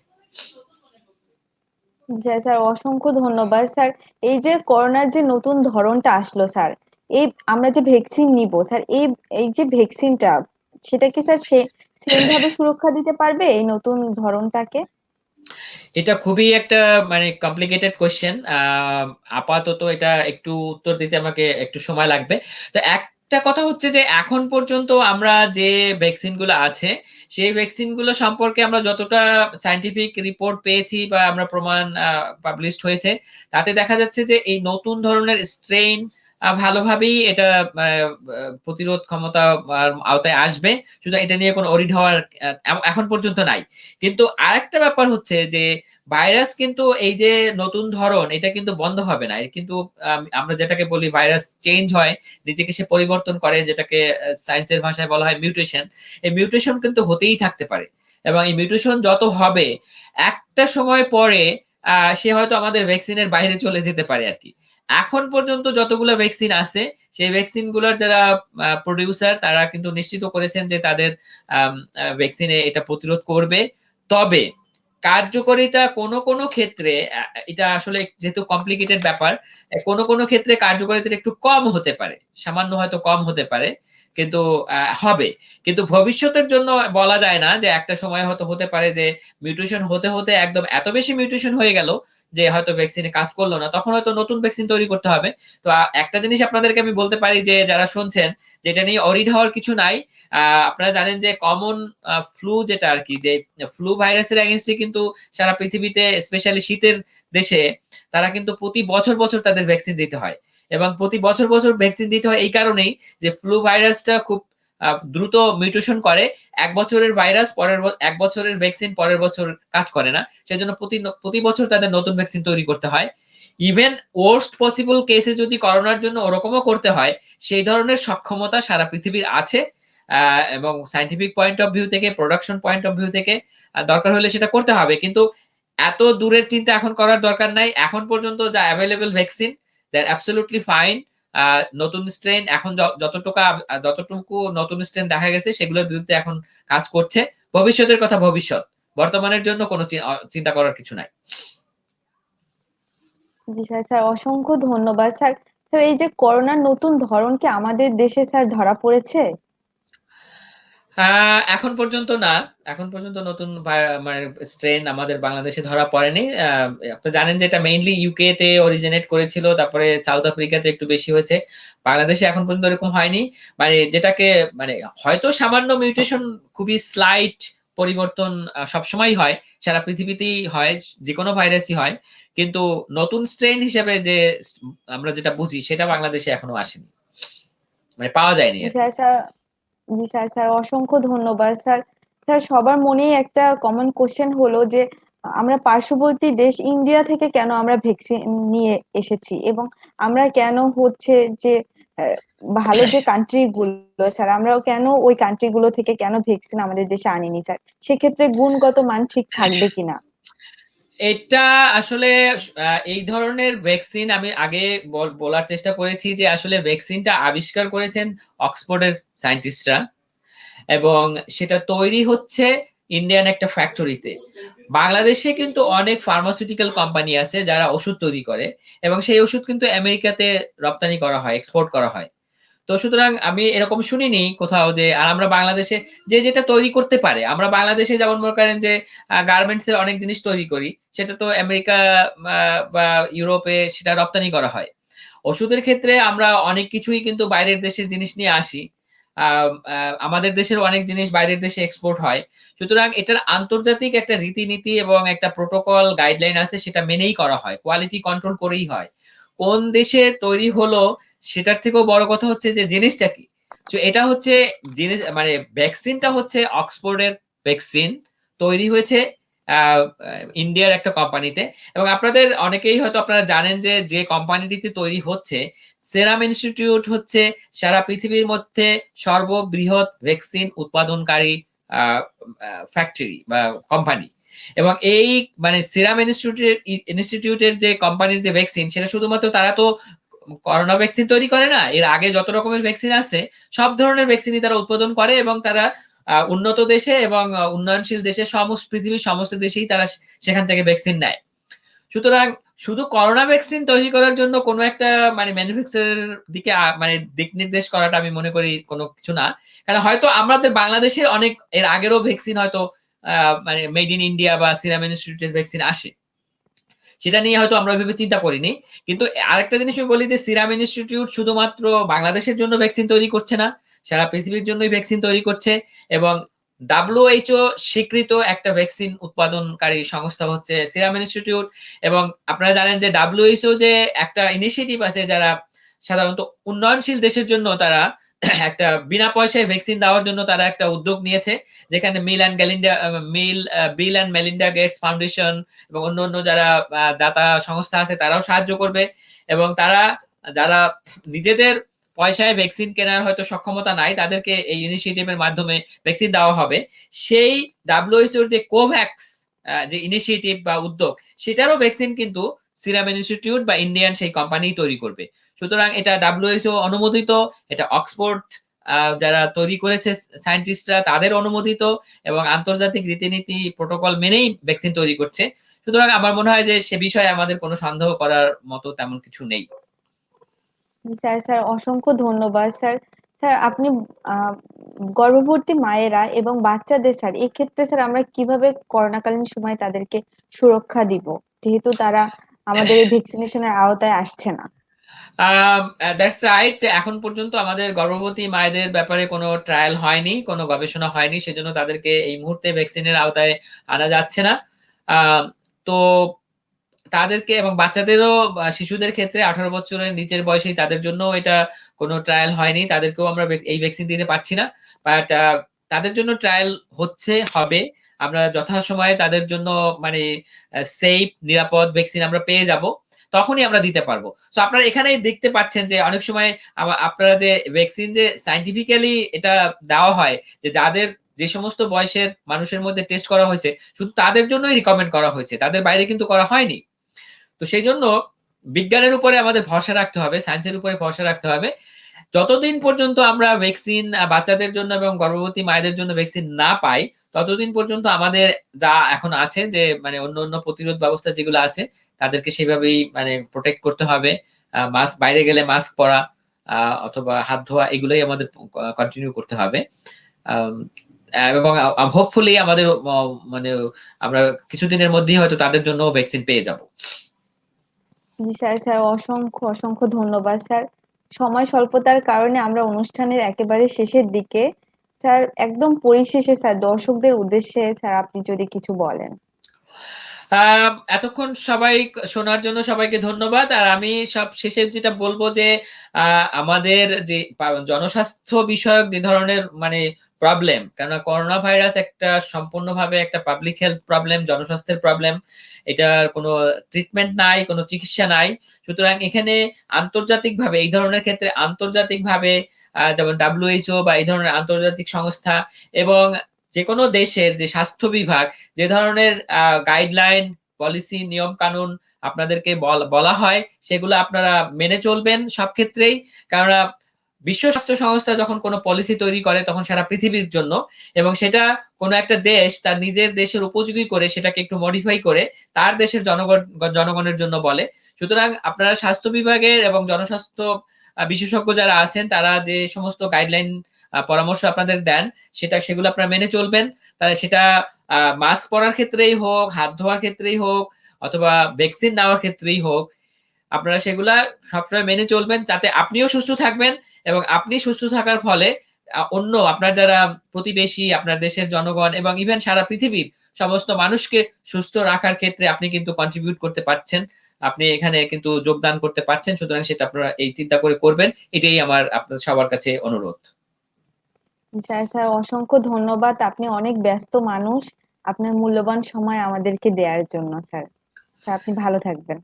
স্যার, স্যার অসংখ্য ধন্যবাদ স্যার। এই যে করোনার যে নতুন ধরনটা আসলো স্যার, এই আমরা যে ভ্যাকসিন নিব স্যার, এই এই যে ভ্যাকসিনটা, সেটা কি স্যার সেম ভাবে সুরক্ষা দিতে পারবে এই নতুন ধরনটাকে? এটা খুবই একটা মানে কমপ্লিকেটেড কোয়েশ্চেন। আপাতত এটা একটু উত্তর দিতে আমাকে একটু সময় লাগবে। তো একটা কথা হচ্ছে যে এখন পর্যন্ত আমরা যে ভ্যাকসিন গুলো আছে, সেই ভ্যাকসিন গুলো সম্পর্কে আমরা যতটা সায়েন্টিফিক রিপোর্ট পেয়েছি বা আমরা প্রমাণ পাবলিশড হয়েছে, তাতে দেখা যাচ্ছে যে এই নতুন ধরনের স্ট্রেইন ভালোভাবেই এটা আ আ প্রতিরোধ ক্ষমতা আওতায় আসবে। সুতরাং এটা নিয়ে কোনো অরিড হওয়ার এখন পর্যন্ত নাই। কিন্তু আরেকটা ব্যাপার হচ্ছে যে ভাইরাস কিন্তু এই যে নতুন ধরন এটা কিন্তু বন্ধ হবে না। কিন্তু আমরা যেটাকে বলি ভাইরাস চেঞ্জ হয়, নিজেকে সে পরিবর্তন করে যেটাকে সায়েন্সের ভাষায় বলা হয় মিউটেশন। এই মিউটেশন কিন্তু হতেই থাকতে পারে। এবং এই মিউটেশন যত হবে একটা সময় পরে সে হয়তো আমাদের ভ্যাকসিনের বাইরে চলে যেতে পারে আরকি। এখন পর্যন্ত যতগুলো ভ্যাকসিন আছে সেই ভ্যাকসিন গুলার যারা প্রোডিউসার তারা কিন্তু নিশ্চিত করেছেন যে তাদের আম আ ভ্যাকসিনে এটা প্রতিরোধ করবে। তবে কার্যকারিতা কোনো ক্ষেত্রে এটা আসলে যেহেতু কমপ্লিকেটেড ব্যাপার, কোনো ক্ষেত্রে কার্যকারিতাটা একটু কম হতে পারে। সামান্য হয়তো কম হতে পারে। কিন্তু হবে। কিন্তু ভবিষ্যতের জন্য বলা যায় না যে একটা সময় হয়তো হতে পারে যে মিউটেশন হতে একদম এত বেশি মিউটেশন হয়ে গেল যে হয়তো ভ্যাকসিনে কাজ করল না। তখন হয়তো নতুন ভ্যাকসিন তৈরি করতে হবে। তো একটা জিনিস আপনাদেরকে আমি বলতে পারি যে যারা শুনছেন যে এটা নিয়ে অরিড হওয়ার কিছু নাই। আ আপনারা জানেন যে কমন ফ্লু যেটা আরকি যে ফ্লু ভাইরাসের এগেইনস্ট এ কিন্তু সারা পৃথিবীতে স্পেশালি শীতের দেশে তারা কিন্তু প্রতি বছর তাদের ভ্যাকসিন দিতে হয়। এবং প্রতি বছর ভ্যাকসিন দিতে হয় এই কারণেই যে ফ্লু ভাইরাসটা খুব দ্রুত মিউটেশন করে। ১ বছরের ভাইরাস ১ বছরের ভ্যাকসিন পরের বছর কাজ করে না। সেজন্য প্রতি বছর তাদের নতুন ভ্যাকসিন তৈরি করতে হয়। ইভেন ওর্স্ট পসিবল কেসে যদি করোনার জন্য ওরকমও করতে হয়, সেই ধরনের সক্ষমতা সারা পৃথিবীর আছে। আ এবং সায়েন্টিফিক পয়েন্ট অফ ভিউ থেকে, প্রোডাকশন পয়েন্ট অফ ভিউ থেকে দরকার হলে সেটা করতে হবে। কিন্তু এত দূরের চিন্তা এখন করার দরকার নাই। এখন পর্যন্ত যা available vaccine, they are absolutely fine. আ নতুন স্ট্রেইন এখন যতটুকু নতুন স্ট্রেইন দেখা গেছে সেগুলোর বিরুদ্ধে এখন কাজ করছে। ভবিষ্যতের কথা ভবিষ্যৎ। বর্তমানের জন্য কোন চিন্তা করার কিছু নাই। জি স্যার, স্যার অসংখ্য ধন্যবাদ স্যার। স্যার, এই যে করোনার নতুন ধরন কি আমাদের দেশে স্যার ধরা পড়েছে? আ এখন পর্যন্ত না। এখন পর্যন্ত নতুন মানে স্ট্রেন আমাদের বাংলাদেশে ধরা পড়েনি। আপনি জানেন যে এটা মেইনলি ইউকে তে অরিজিনেট করেছিল। তারপরে সাউথ আফ্রিকাতে একটু বেশি হয়েছে। বাংলাদেশে এখন পর্যন্ত এরকম হয়নি। মানে যেটাকে মানে হয়তো সামান্য মিউটেশন খুবই স্লাইট পরিবর্তন সবসময়ই হয়। সারা পৃথিবীতেই হয়। যেকোনো ভাইরাসই হয়। কিন্তু নতুন স্ট্রেন হিসেবে যে আমরা যেটা বুঝি সেটা বাংলাদেশে এখনো আসেনি। মানে পাওয়া যায়নি জি আরকি। Sir, sir. জি স্যার, স্যার অসংখ্য ধন্যবাদ স্যার। স্যার, সবার মনেই একটা কমন কোশ্চেন হলো যে আমরা পার্শ্ববর্তী দেশ ইন্ডিয়া থেকে কেন আমরা ভ্যাকসিন নিয়ে এসেছি, এবং আমরা কেন হচ্ছে যে আহ, ভালো যে কান্ট্রি গুলো স্যার, আমরাও কেন ওই কান্ট্রি গুলো থেকে কেন ভ্যাকসিন আমাদের দেশে আনিনি স্যার? সেক্ষেত্রে গুণগত মান ঠিক থাকবে কিনা? এটা আসলে এই ধরনের ভ্যাকসিন আমি আগে বলার চেষ্টা করেছি যে আসলে ভ্যাকসিনটা আবিষ্কার করেছেন অক্সফোর্ডের সায়েন্টিস্টরা এবং সেটা তৈরি হচ্ছে ইন্ডিয়ান একটা ফ্যাক্টরিতে। বাংলাদেশে কিন্তু অনেক ফার্মাসিউটিক্যাল কোম্পানি আছে যারা ওষুধ তৈরি করে এবং সেই ওষুধ কিন্তু আমেরিকাতে রপ্তানি করা হয়, এক্সপোর্ট করা হয়। তো সুতরাং আমি এরকম শুনিনি কোথাও যে আর আমরা বাংলাদেশে যে যেটা তৈরি করতে পারে, আমরা বাংলাদেশে যেমন মনে করেন যে গার্মেন্টস এর অনেক জিনিস তৈরি করি, সেটা তো আমেরিকা বা ইউরোপে সেটা রপ্তানি করা হয়। ওষুধের ক্ষেত্রে আমরা অনেক কিছুই কিন্তু বাইরের দেশের জিনিস নিয়ে আসি। আমাদের দেশের অনেক জিনিস বাইরের দেশে এক্সপোর্ট হয়। সুতরাং এটার আন্তর্জাতিক একটা রীতিনীতি এবং একটা প্রোটোকল গাইডলাইন আছে, সেটা মেনেই করা হয়। কোয়ালিটি কন্ট্রোল করেই হয়। কোন দেশে তৈরি হলো সেটার থেকেও বড় কথা হচ্ছে যে জিনিসটা কি। তো এটা হচ্ছে জিনিস মানে ভ্যাকসিনটা হচ্ছে অক্সফোর্ডের ভ্যাকসিন, তৈরি হয়েছে ইন্ডিয়ার একটা কোম্পানিতে। এবং আপনাদের অনেকেই হয়তো আপনারা জানেন যে যে কোম্পানিটিতে তৈরি হচ্ছে, সেরাম ইনস্টিটিউট হচ্ছে সারা পৃথিবীর মধ্যে সর্ববৃহৎ ভ্যাকসিন উৎপাদনকারী ফ্যাক্টরি বা কোম্পানি। এবং এই মানে সিরাম ইনস্টিটিউটের যে কোম্পানির যে ভ্যাকসিন, সেটা শুধুমাত্র তারা তো করোনা ভ্যাকসিন তৈরি করে না, এর আগে যত রকমের ভ্যাকসিন আছে সব ধরনের ভ্যাকসিনই তারা উৎপাদন করে এবং তারা উন্নত দেশে এবং উন্নয়নশীল দেশে সমস্ত পৃথিবীর সমস্ত দেশেই তারা সেখান থেকে ভ্যাকসিন নেয়। সুতরাং শুধু করোনা ভ্যাকসিন তৈরি করার জন্য কোনো একটা মানে ম্যানুফ্যাকচারের দিকে মানে দিক নির্দেশ করাটা আমি মনে করি কোনো কিছু না। কারণ হয়তো আমাদের বাংলাদেশের অনেক এর আগেরও ভ্যাকসিন হয়তো মানে মেড ইন ইন্ডিয়া বা সিরাম ইনস্টিটিউটের ভ্যাকসিন আসে, সেটা নিয়ে হয়তো আমরা ভেবে চিন্তা করিনি। কিন্তু আরেকটা জিনিস আমি বলি যে সিরাম ইনস্টিটিউট শুধুমাত্র বাংলাদেশের জন্য ভ্যাকসিন তৈরি করছে না, সারা পৃথিবীর জন্যই ভ্যাকসিন তৈরি করছে। এবং WHO স্বীকৃত একটা ভ্যাকসিন উৎপাদনকারী সংস্থা হচ্ছে সিরাম ইনস্টিটিউট। এবং আপনারা জানেন যে WHO যে একটা ইনিশিয়েটিভ আছে, যারা সাধারণত উন্নয়নশীল দেশের জন্য তারা একটা বিনা পয়সায় ভ্যাকসিন দেওয়ার জন্য তারা একটা উদ্যোগ নিয়েছে, যেখানে Bill and Melinda Gates foundation এবং অন্য যারা দাতা সংস্থা আছে তারাও সাহায্য করবে। এবং তারা যারা নিজেদের পয়সায় ভ্যাকসিন কেনার হয়তো সক্ষমতা নাই, তাদেরকে এই ইনিশিয়েটিভের মাধ্যমে ভ্যাকসিন দেওয়া হবে। সেই WHO যে কোভ্যাক্স যে ইনিশিয়েটিভ বা উদ্যোগ, সেটারও ভ্যাকসিন কিন্তু সিরাম ইনস্টিটিউট বা ইন্ডিয়ান সেই কোম্পানি তৈরি করবে। সুতরাং এটা WHO অনুমোদিত, এটা অক্সফোর্ড যারা তৈরি করেছে সায়েন্টিস্টরা তাদের অনুমোদিত এবং আন্তর্জাতিক রীতিনীতি প্রোটোকল মেনেই ভ্যাকসিন তৈরি করছে। সুতরাং আমার মনে হয় যে সে বিষয়ে আমাদের কোনো সন্দেহ করার মতো তেমন কিছু নেই। স্যার স্যার অসংখ্য ধন্যবাদ স্যার। স্যার আপনি গর্ভবতী মায়েরা এবং বাচ্চাদের স্যার এক্ষেত্রে স্যার আমরা কিভাবে করোনাকালীন সময় তাদেরকে সুরক্ষা দিব, যেহেতু তারা আমাদের এই ভ্যাকসিনেশনের আওতায় আসছে না? দ্যাটস রাইট যে এখন পর্যন্ত আমাদের গর্ভবতী মায়েদের ব্যাপারে কোনো ট্রায়াল হয়নি, কোনো গবেষণা হয়নি, সেজন্য তাদেরকে এই মুহূর্তে ভ্যাকসিনের আওতায় আনা যাচ্ছে না। তো তাদেরকে এবং বাচ্চাদেরও শিশুদের ক্ষেত্রে 18 বছরের নিচের বয়সী তাদের জন্য এটা কোনো ট্রায়াল হয়নি, তাদেরকেও আমরা এই ভ্যাকসিন দিতে পারছি না। বাট তাদের জন্য ট্রায়াল হবে। আমরা যথাসময়ে তাদের জন্য মানে সেফ নিরাপদ ভ্যাকসিন আমরা পেয়ে যাব, তখনই আমরা দিতে পারবো। সো আপনারা এখানেই দেখতে পাচ্ছেন যে অনেক সময় আপনারা যে ভ্যাকসিন যে সায়েন্টিফিক্যালি এটা দেওয়া হয়, যে যাদের যে সমস্ত বয়সের মানুষের মধ্যে টেস্ট করা হয়েছে শুধু তাদের জন্যই রিকমেন্ড করা হয়েছে, তাদের বাইরে কিন্তু করা হয়নি। তো সেই জন্য বিজ্ঞানের উপরে আমাদের ভরসা রাখতে হবে, সায়েন্সের উপরে ভরসা রাখতে হবে। যতদিন পর্যন্ত আমরা ভ্যাকসিন বাচ্চাদের জন্য এবং গর্ভবতী মায়েদের জন্য ভ্যাকসিন না পাই, ততদিন পর্যন্ত আমাদের যা এখন আছে যে মানে অন্য প্রতিরোধ ব্যবস্থা যেগুলো আছে তাদেরকে সেভাবেই মানে প্রোটেক্ট করতে হবে। মাস্ক, বাইরে গেলে মাস্ক পরা অথবা হাত ধোয়া, এগুলোই আমাদের কন্টিনিউ করতে হবে। আম এবং হোপফুলি আমাদের মানে আমরা কিছুদিনের মধ্যেই হয়তো তাদের জন্য ভ্যাকসিন পেয়ে যাব। জি স্যার স্যার অসংখ্য অসংখ্য ধন্যবাদ স্যার। সময় স্বল্পতার কারণে আমরা অনুষ্ঠানের একেবারে শেষের দিকে। স্যার একদম পরিশেষে স্যার দর্শকদের উদ্দেশ্যে স্যার আপনি যদি কিছু বলেন। এতক্ষণ সবাই শোনার জন্য সবাইকে ধন্যবাদ। আর আমি সব শেষে যেটা বলবো যে আমাদের যে জনস্বাস্থ্য বিষয়ক যে ধরনের মানে প্রবলেম, কেননা করোনা ভাইরাস একটা সম্পূর্ণভাবে একটা পাবলিক হেলথ প্রবলেম, জনস্বাস্থ্যের প্রবলেম। এটার কোনো ট্রিটমেন্ট নাই, কোনো চিকিৎসা নাই। সুতরাং এখানে আন্তর্জাতিকভাবে এই ধরনের ক্ষেত্রে আন্তর্জাতিকভাবে যেমন WHO বা এই ধরনের আন্তর্জাতিক সংস্থা এবং যেকোনো দেশের যে স্বাস্থ্য বিভাগ যে ধরনের গাইডলাইন, পলিসি, নিয়ম কানুন আপনাদেরকে বলা হয়, সেগুলো আপনারা মেনে চলবেন সব ক্ষেত্রেই। কেননা বিশ্ব স্বাস্থ্য সংস্থা যখন কোনো পলিসি তৈরি করে তখন সারা পৃথিবীর জন্য, এবং সেটা কোনো একটা দেশ তার নিজের দেশের উপযোগী করে সেটাকে একটু মডিফাই করে তার দেশের জনগণের জন্য বলে। সুতরাং আপনারা স্বাস্থ্য বিভাগের এবং জনস্বাস্থ্য বিশেষজ্ঞ যারা আছেন তারা যে সমস্ত গাইডলাইন পরামর্শ আপনাদের দেন সেগুলো আপনারা মেনে চলবেন। তাহলে সেটা মাস্ক পরার ক্ষেত্রেই হোক, হাত ধোয়ার ক্ষেত্রেই হোক, অথবা ভ্যাকসিন নেওয়ার ক্ষেত্রেই হোক, আপনারা সেগুলা সবসময় মেনে চলবেন, যাতে আপনিও সুস্থ থাকবেন এবং আপনি সুস্থ থাকার ফলে অন্য আপনার যারা প্রতিবেশী, আপনার দেশের জনগণ এবং ইভেন সারা পৃথিবীর সমস্ত মানুষকে সুস্থ রাখার ক্ষেত্রে আপনি কিন্তু কন্ট্রিবিউট করতে পারছেন। আপনি এখানে কিন্তু যোগদান করতে পারছেন। সুতরাং সেটা আপনারা এই চিন্তা করে করবেন। এটাই আমার আপনাদের সবার কাছে অনুরোধ। স্যার স্যার অসংখ্য ধন্যবাদ, আপনি অনেক ব্যস্ত মানুষ, আপনার মূল্যবান সময় আমাদেরকে দেওয়ার জন্য। স্যার স্যার আপনি ভালো থাকবেন।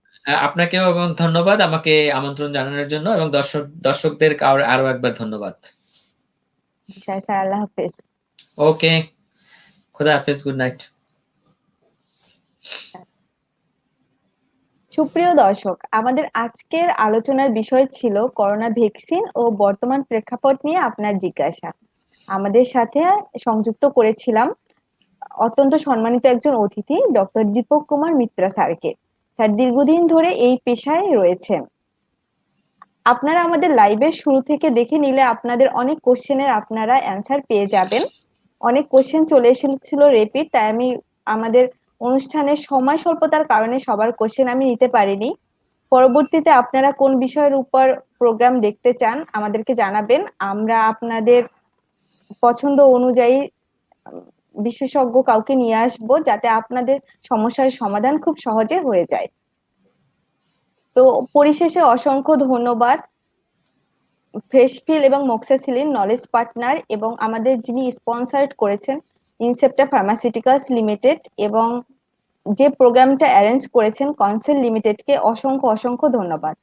আপনাকেও এবং ধন্যবাদ আমাকে আমন্ত্রণ জানানোর জন্য, এবং দর্শকদের আরো একবার ধন্যবাদ। স্যার স্যার আল্লাহ হাফেজ। ওকে, খোদা হাফেজ, গুড নাইট। সুপ্রিয় দর্শক, আমাদের আজকের আলোচনার বিষয় ছিল করোনা ভ্যাকসিন ও বর্তমান প্রেক্ষাপট নিয়ে আপনার জিজ্ঞাসা। আমাদের সাথে সংযুক্ত করেছিলাম অত্যন্ত সম্মানিত একজন অতিথি, ডক্টর দীপক কুমার মিত্রা স্যারকে। স্যার দীর্ঘদিন ধরে এই পেশায় রয়েছেন। আপনারা আমাদের লাইভের শুরু থেকে দেখে নিলে আপনাদের অনেক কোশ্চেনের আপনারা অ্যান্সার পেয়ে যাবেন। অনেক কোশ্চেন চলে এসেছিল রিপিট, তাই আমি আমাদের অনুষ্ঠানের সময় স্বল্পতার কারণে সবার কোশ্চেন আমি নিতে পারিনি। পরবর্তীতে আপনারা কোন বিষয়ের উপর প্রোগ্রাম দেখতে চান আমাদেরকে জানাবেন, আমরা আপনাদের পছন্দ অনুযায়ী বিশেষজ্ঞ কাউকে নিয়ে আসবো, যাতে আপনাদের সমস্যার সমাধান খুব সহজে হয়ে যায়। তো পরিশেষে অসংখ্য ধন্যবাদ ফ্রেশফিল এবং মোক্সাসিলিন নলেজ পার্টনার, এবং আমাদের যিনি স্পন্সর্ড করেছেন ইনসেপ্টা ফার্মাসিউটিক্যালস লিমিটেড, এবং যে প্রোগ্রামটা অ্যারেঞ্জ করেছেন কনসেল লিমিটেডকে অসংখ্য অসংখ্য ধন্যবাদ।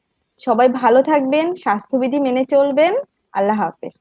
সবাই ভালো থাকবেন, স্বাস্থ্যবিধি মেনে চলবেন। আল্লাহ হাফেজ।